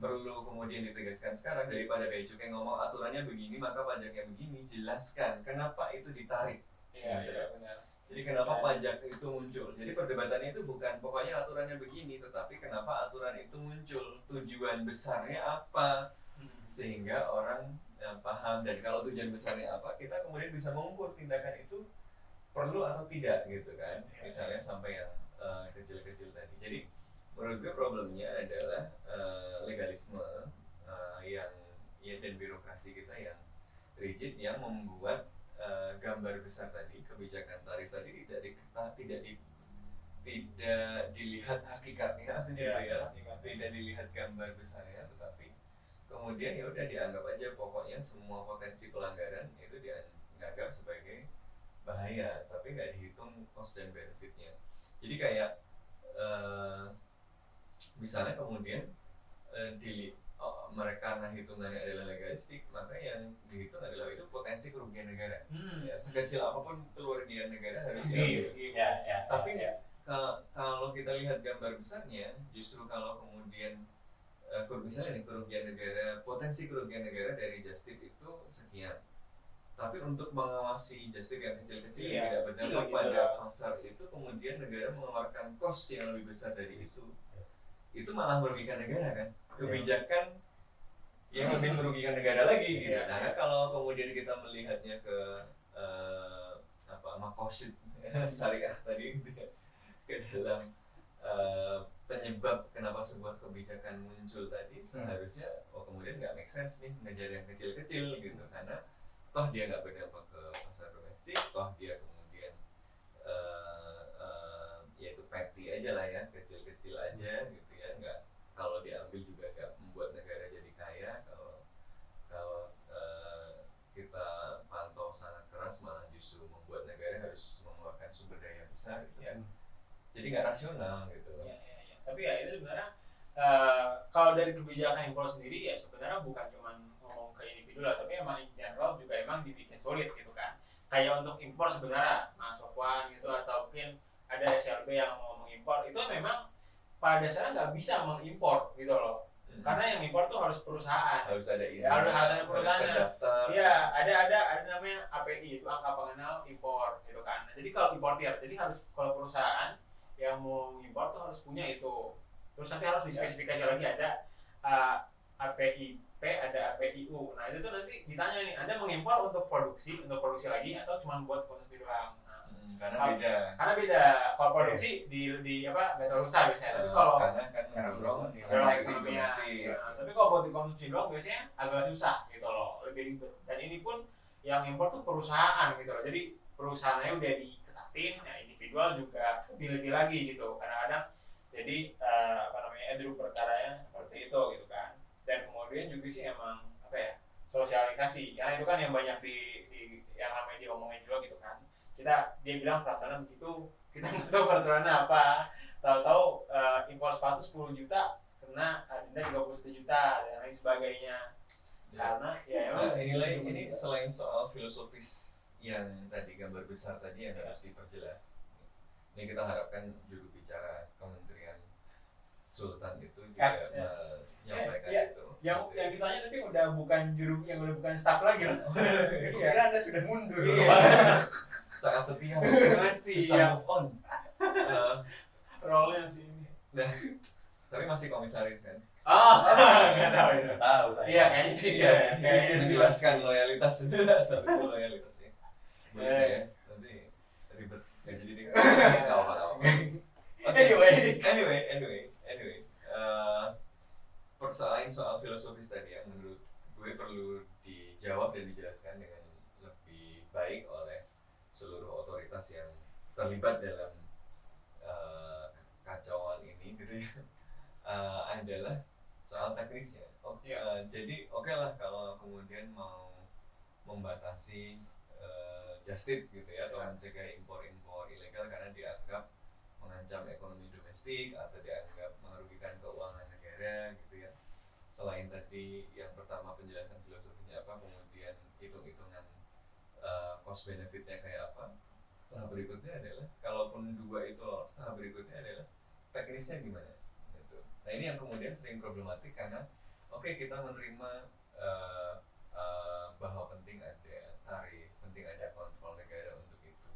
perlu kemudian ditegaskan sekarang, daripada bea cukai ngomong aturannya begini maka pajaknya begini, jelaskan kenapa itu ditarik. Iya benar. Jadi kenapa pajak itu muncul. Jadi perdebatannya itu bukan pokoknya aturannya begini, tetapi kenapa aturan itu muncul, tujuan besarnya apa, sehingga orang paham. Dan kalau tujuan besarnya apa, kita kemudian bisa mengukur tindakan itu perlu atau tidak gitu kan. Misalnya sampai yang kecil-kecil tadi. Jadi menurut gue problemnya adalah legalisme dan birokrasi kita yang rigid, yang membuat gambar besar tadi, kebijakan tarif tadi tidak dilihat hakikatnya gitu ya, tidak dilihat gambar besarnya, tetapi kemudian ya udah dianggap aja pokoknya semua potensi pelanggaran itu dianggap sebagai bahaya, tapi nggak dihitung cost dan benefitnya. Jadi kayak misalnya kemudian mereka karena hitungannya adalah legalistik, maka yang dihitung adalah itu potensi kerugian negara. Ya, sekecil apapun kerugian negara harus diambil. Tapi kalau kita lihat gambar besarnya, justru kalau kemudian misalnya nih kerugian negara, potensi kerugian negara dari just tip itu sekian. Tapi untuk mengawasi just tip yang kecil-kecil Iya, yang tidak kecil berdampak gitu pada loh. pasar itu, kemudian negara mengeluarkan cost yang lebih besar dari itu malah merugikan negara kan. Kebijakan yang lebih merugikan negara lagi gitu. Iya. Karena kalau kemudian kita melihatnya ke makosid syariah tadi gitu ya, ke dalam penyebab kenapa sebuah kebijakan muncul tadi, seharusnya kemudian nggak make sense nih ngejar yang kecil-kecil gitu, karena toh dia nggak berdampak ke pasar domestik, toh dia kemudian yaitu petty aja lah ya, kecil-kecil aja gitu ya, nggak, kalau diambil juga nggak membuat negara jadi kaya. Kalau kita pantau sangat keras, malah justru membuat negara harus mengeluarkan sumber daya besar gitu kan. Jadi nggak rasional gitu. Ya. Tapi ya itu sebenarnya kalau dari kebijakan impor sendiri ya sebenarnya bukan cuma ngomong ke individu lah, tapi emang in general juga emang dibikin sulit gitu kan. Kayak untuk impor sebenarnya Mas Sofwan gitu, atau mungkin ada SLB yang mau mengimpor, itu memang pada dasarnya nggak bisa mengimpor gitu loh. Karena yang impor tuh harus perusahaan. Harus ada izin. Ya, harus ada perusahaannya. Terdaftar. Iya, ada namanya API, itu angka pengenal impor gitu kan. Jadi kalau importir, jadi harus, kalau perusahaan yang mau impor tuh harus punya itu. Terus nanti harus dispesifikasi lagi, ada APIP, ada APIU. Nah, itu tuh nanti ditanya nih, Anda mengimpor untuk produksi lagi atau cuma buat konsumsi doang. Nah, karena beda. Kalau produksi di apa, nggak terlalu besar biasanya. Tapi kalau karena dorong domestik. Nah, tapi kalau buat dikonsumsi doang biasanya agak susah gitu loh, lebih ribet. Dan ini pun yang impor tuh perusahaan gitu loh. Jadi perusahaannya udah diketatin, ya individual juga lebih lagi gitu. Kadang-kadang jadi edru perkaranya seperti itu gitu kan. Dan kemudian juga sih emang apa ya, sosialisasi. Karena itu kan yang banyak di yang ramai diomongin juga gitu kan. Dia bilang peraturannya begitu, kita nggak tahu peraturannya apa. Tahu-tahu impor sepatu 10 juta kena denda 31 juta dan lain sebagainya. Karena ya emang ini selain soal filosofis yang tadi, gambar besar tadi yang harus diperjelas, ini kita harapkan juru bicara Kementerian Sultan itu juga menyampaikan itu. Yang ditanya tapi udah bukan staf lagi loh. Kira Anda sudah mundur. Sangat setia, Pasti, susah iya. move on. Role-nya sih ini. Tapi masih komisaris kan? Nggak tahu ya. Nggak tahu saya. Iya kayaknya sih ya. Kayaknya sih. Menjelaskan loyalitas loyalitasnya. Boleh ya, nanti ribet nggak jadi deh. Nggak apa-apa. Anyway. Persoalan soal filosofis tadi yang menurut gue perlu dijawab dan dijelaskan dengan lebih baik oleh seluruh otoritas yang terlibat dalam kacauan ini gitu ya, adalah soal teknisnya. Jadi oke lah kalau kemudian mau membatasi just tip gitu ya, atau mencegah impor ilegal karena dianggap mengancam ekonomi domestik atau dianggap merugikan keuangan negara gitu ya. Selain tadi yang pertama penjelasan filosofinya apa, kemudian hitung-hitungan cost benefitnya kayak apa, tahap berikutnya adalah kalaupun dua itu lolos, tahap berikutnya adalah teknisnya gimana gitu. Nah ini yang kemudian sering problematik karena kita menerima bahwa penting ada tarif, penting ada kontrol negara untuk itu,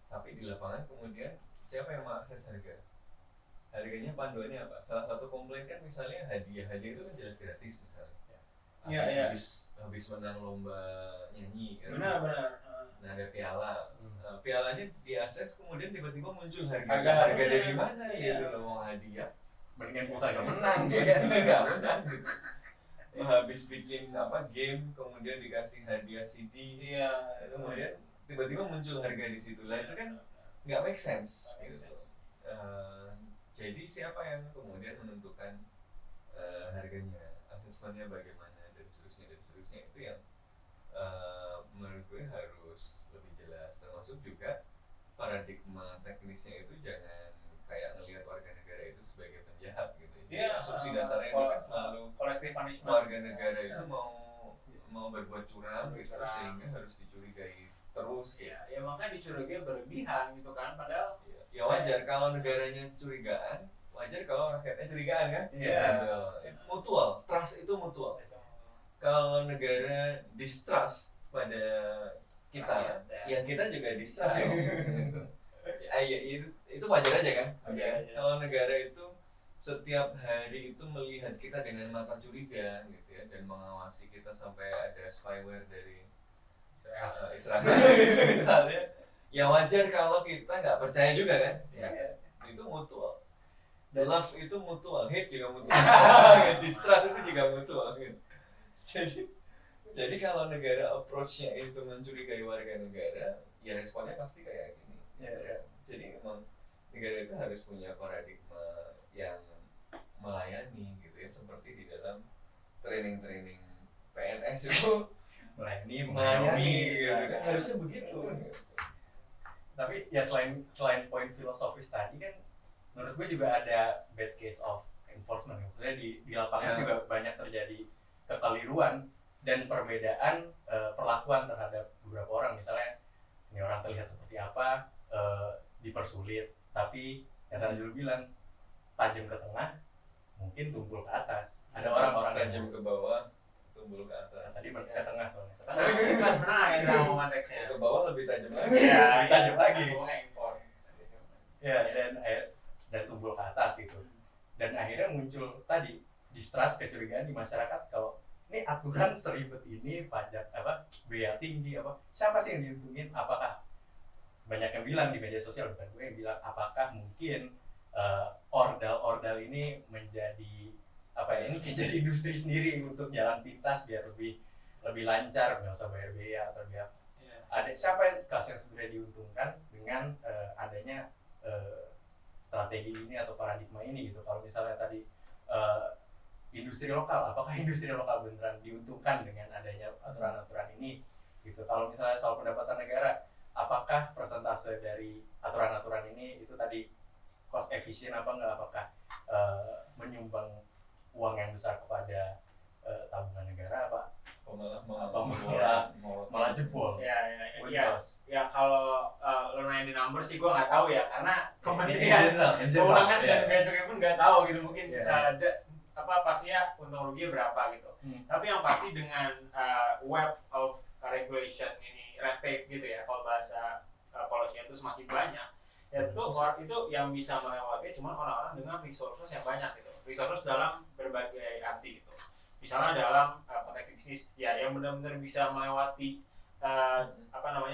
tapi di lapangan kemudian siapa yang mengakses harganya panduannya apa? Salah satu komplain kan misalnya hadiah itu kan jelas gratis misalnya. Iya. Habis menang lomba nyanyi kan. Benar. Nah ada piala. Pialanya diakses kemudian tiba-tiba muncul harga Harga dari mana iya. gitu loh, mau hadiah. Mendingan kita nggak menang. Nggak menang gitu. Habis bikin game kemudian dikasih hadiah CD. Iya. Kemudian tiba-tiba muncul harga di situ. Lah itu kan nggak make sense. Gitu. Jadi siapa yang kemudian menentukan harganya, asesmennya bagaimana, dan seterusnya itu yang menurut gue harus lebih jelas. Termasuk juga paradigma teknisnya itu jangan kayak ngelihat warga negara itu sebagai penjahat gitu. Iya, asumsi dasarnya itu kan selalu collective punishment. warga negara itu mau berbuat curang gitu, sehingga harus dicurigai terus. Ya makanya dicurigai berlebihan gitu kan, padahal ya wajar kalau negaranya curigaan, wajar kalau rakyatnya curigaan kan. Iya. Mutual, trust itu mutual. Kalau negara distrust pada kita, ya kita juga distrust. Gitu. Ya, itu wajar aja kan. Wajar aja. Kalau negara itu setiap hari itu melihat kita dengan mata curiga gitu ya, dan mengawasi kita sampai ada spyware dari Israel gitu misalnya, ya wajar kalau kita nggak percaya juga kan. Itu mutual. Love itu mutual, hate juga mutual. Distrust itu juga mutual gitu. Jadi kalau negara approach-nya itu mencurigai warga negara, ya responnya pasti kayak gini. Jadi emang negara itu harus punya paradigma yang melayani gitu ya, seperti di dalam training PNS itu melayani gitu kan, harusnya begitu. Tapi ya selain poin filosofis tadi kan, menurut gue juga ada bad case of enforcement. Maksudnya di lapangan juga banyak terjadi kekeliruan dan perbedaan perlakuan terhadap beberapa orang. Misalnya ini orang terlihat seperti apa, dipersulit, tapi yang tadi dulu bilang tajam ke tengah, mungkin tumpul ke atas. Ada orang-orang tajam ke bawah, tumpul ke atas. Tadi ke tengah soalnya. Ke Tapi ini kelas menengah ya sama konteksnya. Ke bawah lebih tajam lagi. Iya, lebih tajam lagi. Ngomongnya impor. Ya, dan tumpul ke atas gitu. Dan akhirnya muncul tadi distrust, kecurigaan di masyarakat kalau ini aturan seribet ini, pajak bea tinggi siapa sih yang diuntungin? Apakah banyak yang bilang di media sosial, bukan gue yang bilang, apakah mungkin ordal ini menjadi ini jadi industri sendiri untuk jalan pintas biar lebih lancar, nggak usah bayar bea atau biar ada siapa kelas yang sebenarnya diuntungkan dengan adanya strategi ini atau paradigma ini gitu. Kalau misalnya tadi industri lokal, apakah industri lokal beneran diuntungkan dengan adanya aturan-aturan ini gitu. Kalau misalnya soal pendapatan negara, apakah persentase dari aturan-aturan ini itu tadi cost efisien apa enggak, apakah menyumbang uang yang besar kepada tabungan negara apa malah jebol. Ya kalau lo nanya di number sih gue nggak tahu ya, karena Kementerian keuangan dan bea cukai pun nggak tahu gitu, mungkin ada pastinya untung rugi berapa gitu. Tapi yang pasti dengan web of regulation ini, red tape gitu ya, kalau bahasa policy itu semakin banyak, itu yang bisa melewati cuma orang-orang dengan resources yang banyak gitu. Resources dalam berbagai arti gitu. Misalnya dalam konteks bisnis ya, yang benar-benar bisa melewati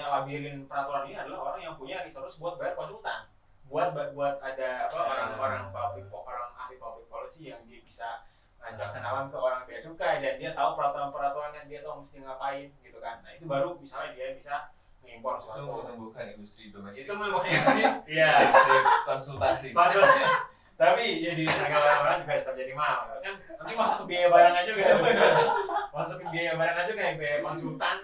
labirin peraturan ini adalah orang yang punya resources buat bayar konsultan, buat ada orang ahli public policy yang dia bisa ngajak kenalan ke orang bea cukai dan dia tahu peraturan yang dia tahu mesti ngapain gitu kan. Nah itu baru misalnya dia bisa mengimpor itu suatu, menumbuhkan industri domestik, itu menumbuhkan industri industri konsultasi. maksudnya. Tapi jadi harga barang-barang juga tetap jadi mahal kan, nanti masuk ke biaya barangnya juga masuk ke biaya barangnya juga yang biaya konsultan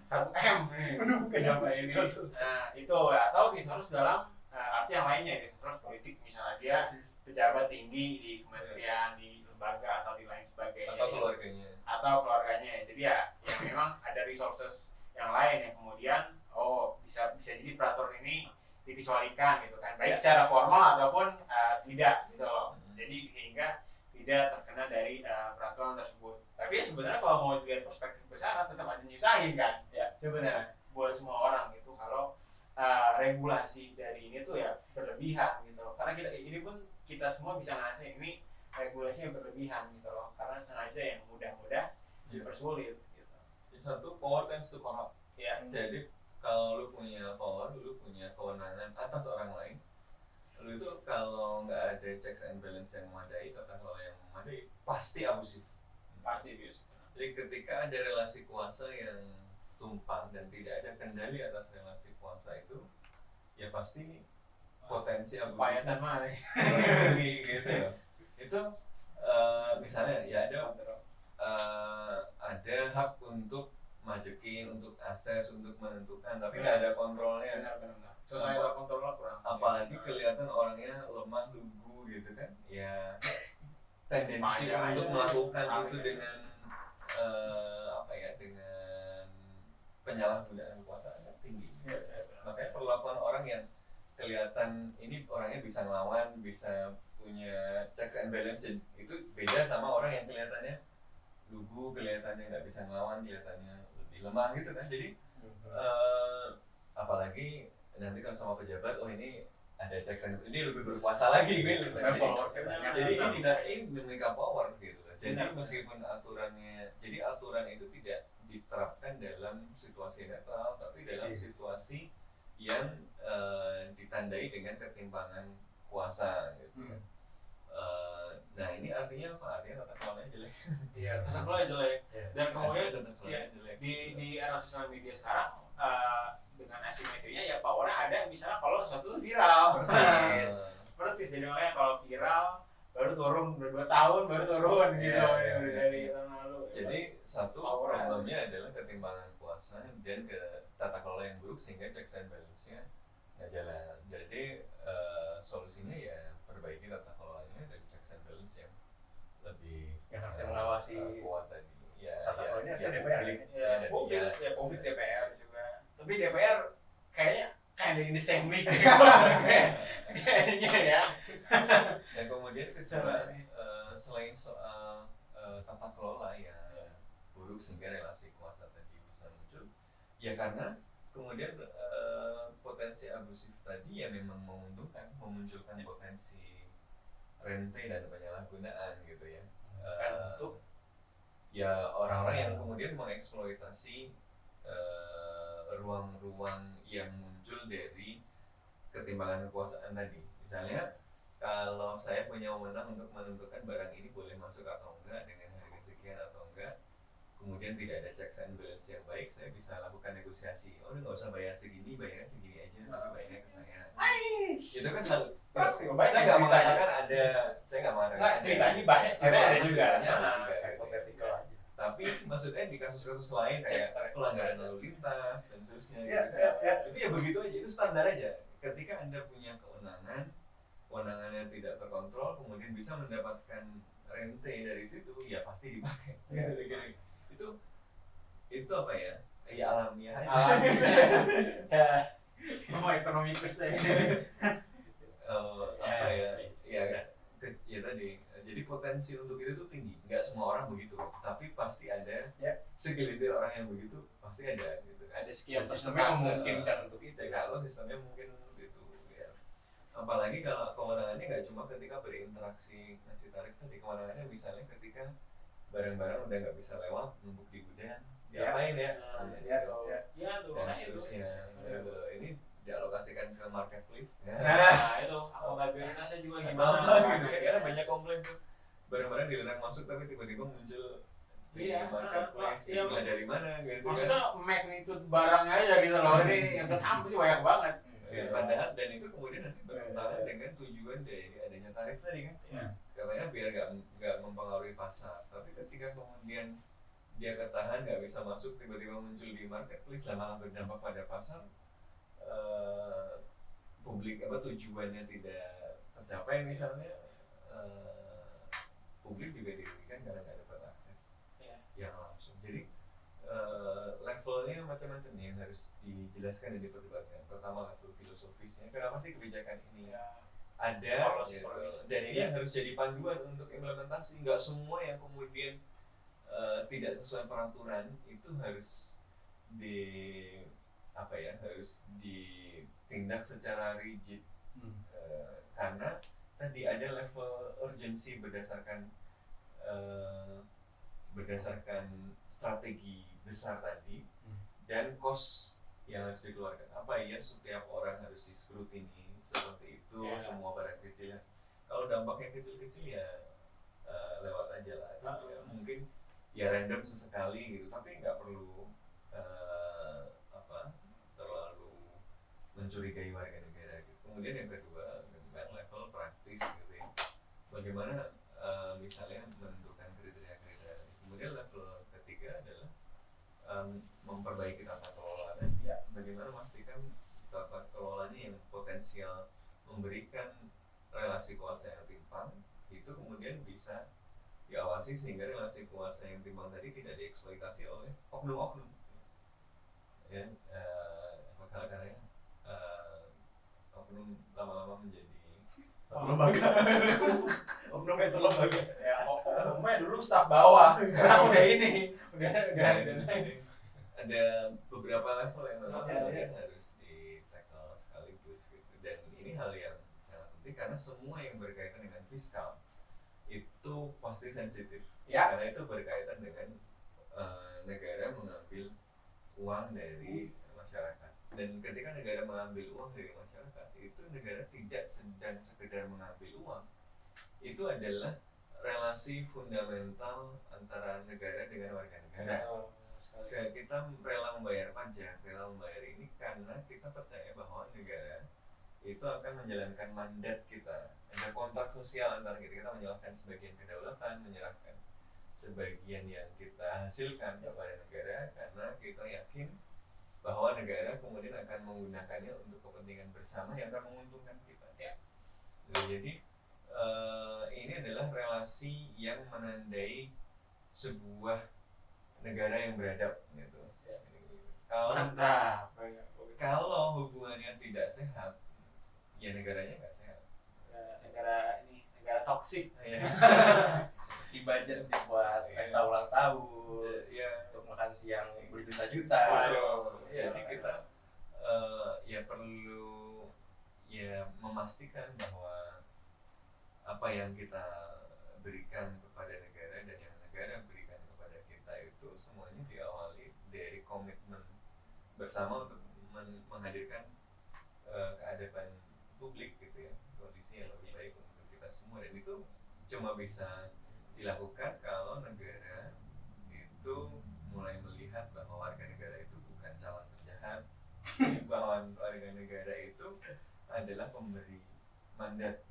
1M nih. Kenapa ini? Nah itu atau harus dalam arti yang lainnya, harus politik, misalnya dia pejabat tinggi di kementerian, di lembaga atau di lain sebagainya, atau keluarganya. Jadi ya memang ada resources yang lain yang kemudian bisa jadi peraturan ini dikecualikan gitu kan, baik secara formal ataupun tidak gitu loh. Jadi sehingga tidak terkena dari peraturan tersebut. Tapi sebenarnya kalau mau dilihat perspektif besar tetap aja nyusahin kan ya sebenarnya buat semua orang gitu kalau regulasi dari ini tuh ya berlebihan gitu loh. Karena kita semua bisa ngerasain ini regulasinya berlebihan gitu loh, karena sengaja yang mudah-mudah dipersulit gitu. Satu, power tends to corrupt. Ya. Jadi kalau lu punya power, lu punya kewenangan atas orang lain, lu itu kalau nggak ada checks and balance yang memadai, tata kelola yang memadai, pasti abusif. Jadi ketika ada relasi kuasa yang tumpang dan tidak ada kendali atas relasi kuasa itu, ya pasti potensi abusif. Payatan mana? Gitu. Itu misalnya ya ada hak untuk majekin, untuk akses, untuk menentukan, tapi nggak ada kontrolnya. Benar. Societal kontrolnya kurang. Apalagi kelihatan orangnya lemah, lugu gitu kan, ya tendensi untuk melakukan itu dengan dengan penyalahgunaan kekuasaan tinggi. Makanya perlakuan orang yang kelihatan ini orangnya bisa ngelawan, bisa punya checks and balance, itu beda sama orang yang kelihatannya lugu, kelihatannya nggak bisa ngelawan, kelihatannya lebih lemah gitu kan. Jadi apalagi nanti kalau sama pejabat, oh ini ada checks and ini lebih berkuasa lagi gitu. Jadi ini memiliki power gitu. Jadi meskipun aturannya, jadi aturan itu tidak diterapkan dalam situasi netral, tapi dalam situasi yang ditandai dengan ketimpangan kuasa gitu. Nah ini artinya apa? Artinya tata kelolanya jelek. Iya, tata kelola jelek. Dan kemudian Tata kelolanya jelek. di era sosial media sekarang dengan asimetrinya ya powernya ada misalnya kalau sesuatu viral. Persis. Jadi makanya kalau viral baru turun 2 tahun baru turun gitu dari tahun lalu. Jadi satu problemnya adalah ketimpangan kuasa dan ke tata kelola yang buruk sehingga checks and balance-nya nggak jalan. Jadi solusinya ya perbaiki tata kelolanya dan checks and balance yang lebih yang harus mengawasi kuat tadi. Tata kelolanya harusnya DPR. Publik DPR juga. Tapi DPR kayaknya kind of in the same league kayaknya ya. Dan kemudian kedua, selain soal tata kelola yang buruk sehingga relasi kuasa tadi bisa muncul, ya karena kemudian potensi abusif tadi ya memang menguntungkan, memunculkan potensi rente dan penyalahgunaan gitu ya. Untuk ya orang-orang yang kemudian mengeksploitasi ruang-ruang yang muncul dari ketimpangan kekuasaan tadi. Misalnya kalau saya punya wewenang untuk menentukan barang ini boleh masuk atau enggak dengan harga sekian atau enggak, kemudian tidak ada checks and balance yang baik, saya bisa lakukan negosiasi. Oh, nggak usah bayar segini, bayarnya segini aja, tapi bayarnya ke saya. Itu kan hal praktik. Saya nggak mengatakan ada, saya nggak mengatakan cerita ini banyak, ada juga. Hipotetikal. Tapi maksudnya di kasus-kasus lain kayak pelanggaran lalu lintas dan seterusnya, itu ya begitu aja, itu standar aja. Ketika Anda punya kewenangannya tidak terkontrol, kemudian bisa mendapatkan rente dari situ, ya pasti dipakai. Itu apa ya? Ya alamiah aja. Mau ekonomi terus ini. Apa ya? Ya tadi. Jadi potensi untuk itu tuh tinggi. Nggak semua orang begitu, tapi pasti ada segelintir orang yang begitu, pasti ada gitu. Ada sekian sistemnya persentase memungkinkan untuk itu. Kalau sistemnya mungkin itu ya. Apalagi kalau kewenangannya nggak cuma ketika berinteraksi ngasih tarik tadi, kewenangannya misalnya ketika barang-barang udah nggak bisa lewat, numpuk di gudang, diapain ya? Dan seterusnya. Ini dialokasikan ke marketplace. Itu akuntabilitasnya juga gimana? Gitu kan, karena banyak komplain tuh barang-barang dilarang masuk tapi tiba-tiba muncul di marketplace. Nah, dari mana gitu kan? Maksudnya magnitude barangnya aja gitu loh, ini yang ketampil sih banyak banget. Padahal dan itu kemudian nanti bertentangan dengan tujuan dari adanya tarif tadi kan. Katanya biar nggak mempengaruhi pasar, tapi ketika kemudian dia ketahan nggak bisa masuk, tiba-tiba muncul di marketplace, malah berdampak pada pasar. Publik tujuannya tidak tercapai misalnya, publik juga dirugikan karena nggak dapat akses yang langsung. Jadi levelnya macam-macam nih yang harus dijelaskan dan diperdebatkan. Pertama level filosofisnya, kenapa sih kebijakan ini ada gitu. Dan ini yang harus jadi panduan untuk implementasi. Nggak semua yang kemudian tidak sesuai peraturan itu harus harus ditindak secara rigid, karena tadi ada level urgensi berdasarkan strategi besar tadi dan cost yang harus dikeluarkan. Apa ya setiap orang harus diskrutini seperti itu, semua barang kecil. Kalau dampaknya kecil-kecil ya lewat aja lah. Ya, mungkin ya random sesekali gitu, tapi nggak perlu terlalu mencurigai warga negara gitu. Kemudian yang kedua level praktis gitu ya, bagaimana misalnya menentukan kriteria-kriteria. Kemudian level ketiga adalah memperbaiki tata kelola dan bagaimana memastikan tata kelolanya yang potensial memberikan relasi kuasa yang timpang itu kemudian bisa diawasi sehingga relasi kuasa yang timpang tadi tidak dieksploitasi oleh oknum-oknum. Ya, karena oknum lama-lama menjadi Satu lembaga. Oknum itu lembaga. Ya oknumnya dulu staf bawah, sekarang udah ini, udah ada beberapa level yang memang Iya, iya. harus di tackle sekaligus gitu. Dan ini hal yang sangat penting karena semua yang berkaitan dengan fiskal itu pasti sensitif. Ya. Karena itu berkaitan dengan negara mengambil uang dari masyarakat. Dan ketika negara mengambil uang dari masyarakat, itu negara tidak sedang sekedar mengambil uang. Itu adalah relasi fundamental antara negara dengan warga negara. Kayak kita rela membayar pajak, rela membayar ini karena kita percaya bahwa negara itu akan menjalankan mandat kita. Ada kontrak sosial antara kita menyerahkan sebagian kedaulatan, menyerahkan sebagian yang kita hasilkan kepada negara karena kita yakin bahwa negara kemudian akan menggunakannya untuk kepentingan bersama yang akan menguntungkan kita. Ya. Jadi ini adalah relasi yang menandai sebuah negara yang beradab gitu. Ya. Kalau Mantap. hubungannya tidak sehat, ya negaranya nggak sehat. Negara toksik. Ya. Di budget dibuat pesta ulang tahun, Ya. untuk makan siang berjuta-juta. Waduh. Jadi kita ya perlu ya memastikan bahwa apa yang kita berikan kepada negara dan yang negara berikan kepada kita itu semuanya diawali dari komitmen bersama untuk menghadirkan keadaban publik gitu ya, kondisi yang lebih baik untuk kita semua. Dan itu cuma bisa dilakukan kalau negara itu mulai melihat bahwa warga negara itu bukan calon penjahat, bahwa warga negara itu adalah pemberi mandat.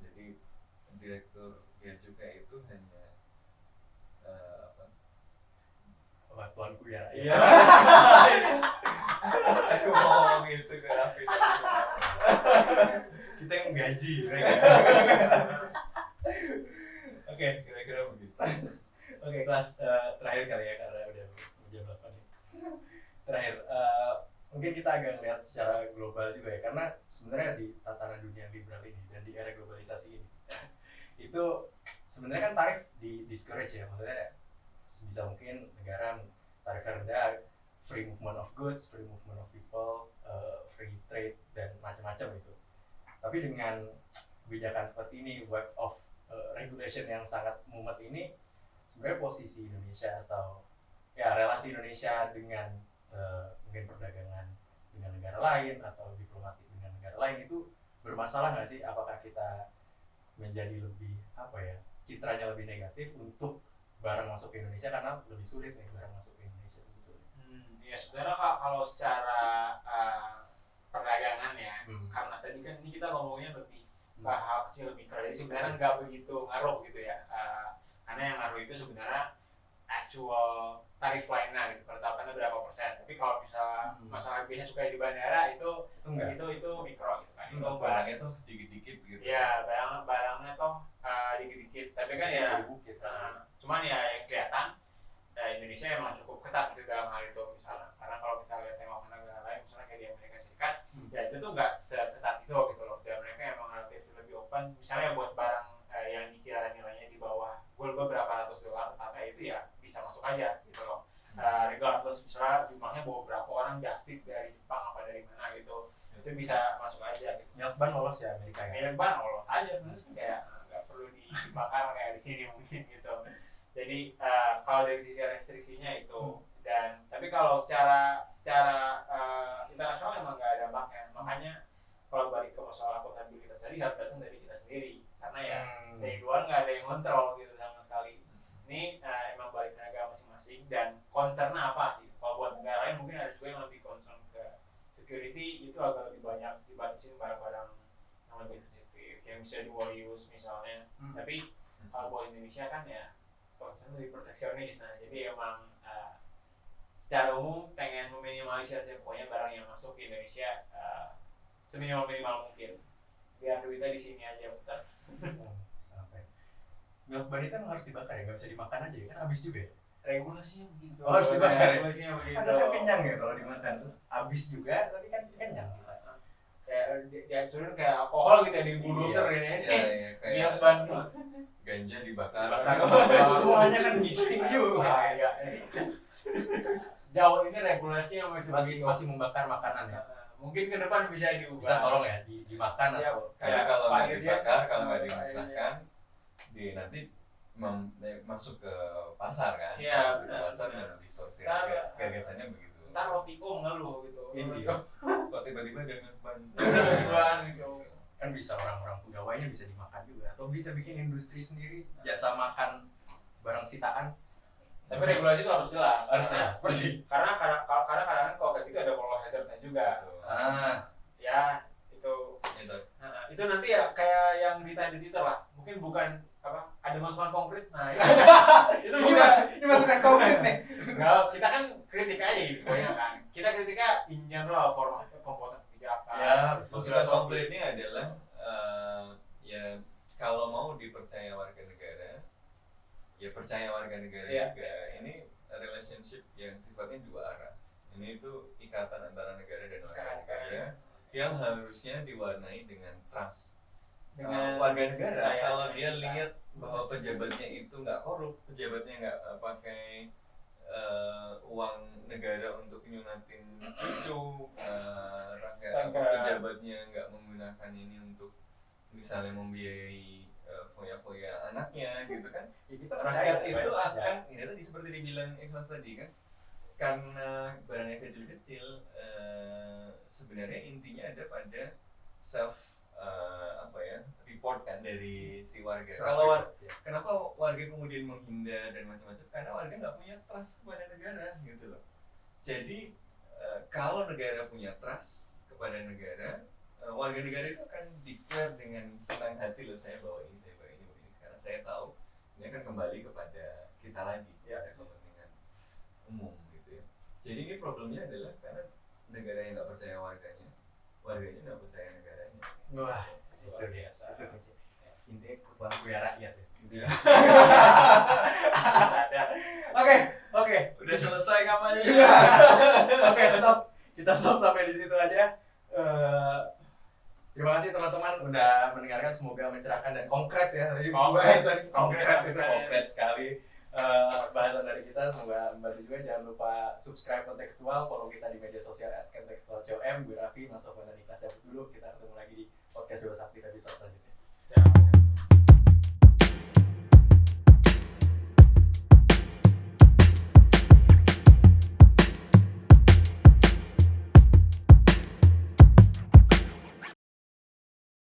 Jadi direktur bea cukai itu hanya Tuanku ya. Iya. Aku mau ngomong gitu ke Raffi. Kita yang menggaji mereka. Oke, kira-kira begitu. Oke, kelas terakhir kali ya karena udah jam 8 nih. Terakhir, mungkin kita agak lihat secara global juga ya, karena sebenarnya di tatanan dunia liberal ini dan di era globalisasi ini, itu sebenarnya kan tarif di discourage ya, maksudnya sebisa mungkin negara tarifnya rendah, free movement of goods, free movement of people, free trade dan macam-macam itu. Tapi dengan kebijakan seperti ini, wave of regulation yang sangat mumet ini, sebenarnya posisi Indonesia atau ya relasi Indonesia dengan mungkin perdagangan dengan negara lain atau diplomatik dengan negara lain itu bermasalah nggak sih? Apakah kita menjadi lebih citranya lebih negatif untuk barang masuk ke Indonesia karena lebih sulit nih barang masuk ke Indonesia itu? Ya sebenarnya kalau secara perdagangan ya, karena tadi kan ini kita ngomongnya lebih ke hal kecil lebih keras, jadi sebenarnya nggak begitu ngaruh gitu ya, karena yang ngaruh itu sebenarnya actual tarif lainnya gitu, penetapannya berapa persen. Tapi kalau misalnya masalah biaya cukai di bandara itu mikro gitu kan, itu barangnya tuh dikit-dikit gitu. Ya barangnya tuh dikit-dikit, tapi kan ya cuman ya yang kelihatan Indonesia emang cukup ketat gitu dalam hal itu misalnya, karena kalau kita lihat tengok negara lain misalnya kayak di Amerika Serikat, ya itu tuh nggak seketat itu gitu loh, dan mereka emang relatif lebih open, misalnya buat barang yang dikira nilainya di bawah berapa ratus dolar, tapi itu ya bisa masuk aja gitu loh, regardless misalnya jumlahnya bawa berapa orang just tip dari Jepang apa dari mana gitu, itu bisa masuk aja gitu. Milk ban lolos ya Amerika ya? Milk ban lolos aja, terus kayak nggak perlu dibakar kayak di sini mungkin gitu. Jadi kalau dari sisi restriksinya itu, dan tapi kalau secara internasional emang nggak ada dampaknya. Makanya kalau balik ke masalah akuntabilitas tadi harus datang dari kita sendiri, karena ya dari luar nggak ada yang kontrol gitu sama sekali. Ini emang balik ke negara masing-masing, dan concernnya apa sih? Kalau buat negara lain mungkin ada juga yang lebih concern ke security, itu agak lebih banyak dibatasin barang-barang yang lebih sensitif, yang bisa dual use misalnya. Tapi kalau buat Indonesia kan ya concern lebih proteksionis, nah jadi emang secara umum pengen meminimalisir pokoknya barang yang masuk ke Indonesia seminimal mungkin, biar duitnya di sini aja putar. Sampai milk ban itu emang harus dibakar ya, nggak bisa dimakan aja ya, kan habis juga ya? Regulasinya begitu. Harus dibakar. Regulasinya begitu. Kan kenyang ya kalau dimakan, habis juga tapi kan kenyang kita. dihancurin kayak alkohol gitu ya di bulldozer Iya, ini. iya, kayak Minyak ban. ganja dibakar. Semuanya kan bising juga. Bahaya. Sejauh ini regulasinya masih begitu. Masih membakar makanan ya. Mungkin ke depan bisa diubah. Bisa tolong ya dimakan Siap. atau Karena kalau Pak nggak Dirjen. dibakar, kalau nggak Pak dimusnahkan, nanti masuk ke pasar kan? Iya, Masuk ke benar, pasar benar. dan distorsi. Ntar- Gagasannya begitu. Ntar roti kok ngeluh gitu. Iya. Kok tiba-tiba dengan ban? Ban gitu. kan bisa orang-orang pegawainya bisa dimakan juga atau bisa bikin industri sendiri jasa makan barang sitaan. Tapi regulasi itu harus jelas. Harus Karena- jelas, pasti. Karena kadang-kadang kalau kayak gitu ada moral hazardnya juga. Ya itu. Itu. Itu nanti ya kayak yang di Twitter lah. Mungkin bukan apa ada masukan konkret. Nah itu Ini masukan konkret nih. Enggak, kita kan kritik aja gitu pokoknya kan. Kita kritiknya in general format pembuatan kebijakan. Ya, Maksudnya konkretnya adalah ya kalau mau dipercaya warga negara, ya percaya warga negara Iya. juga. Ini relationship yang sifatnya dua arah. Ini itu ikatan antara negara dan warga negara yang harusnya diwarnai dengan trust. Warga negara percaya kalau dengan dia cinta. lihat bahwa pejabatnya itu nggak korup, pejabatnya nggak pakai uang negara untuk nyunatin cucu, rakyat, Astaga. pejabatnya nggak menggunakan ini untuk misalnya membiayai foya-foya anaknya gitu kan, Ya, kita rakyat percaya, itu percaya. akan ini tadi seperti dibilang Ikhlas tadi kan, karena barangnya kecil-kecil, sebenarnya intinya ada pada self report kan dari si warga. Kalau kenapa warga kemudian menghindar dan macam-macam? Karena warga nggak punya trust kepada negara gitu loh. Jadi kalau negara punya trust kepada negara, warga negara itu akan declare dengan senang hati loh, saya bawa ini, karena saya tahu ini akan kembali kepada kita lagi, pada kepentingan umum gitu ya. Jadi ini problemnya adalah karena negara yang nggak percaya warganya nggak percaya negaranya. Wah, Luar itu dia. biasa. Itu kunci. Intinya kebutuhan gue rakyat ya. Iya. Bisa ada. Oke. Udah selesai kampanye. Oke, stop. Kita stop sampai di situ aja. Terima kasih teman-teman udah mendengarkan, semoga mencerahkan dan konkret ya. Tadi bahasan konkret itu konkret sekali. Bahasan dari kita semoga membantu juga. Jangan lupa subscribe Kontekstual, follow kita di media sosial @kontekstual.com. Gue Raffi, Mas Sofwan dan Ikhlas cabut dulu. Kita ketemu lagi di podcast Bebas Aktif episode selanjutnya.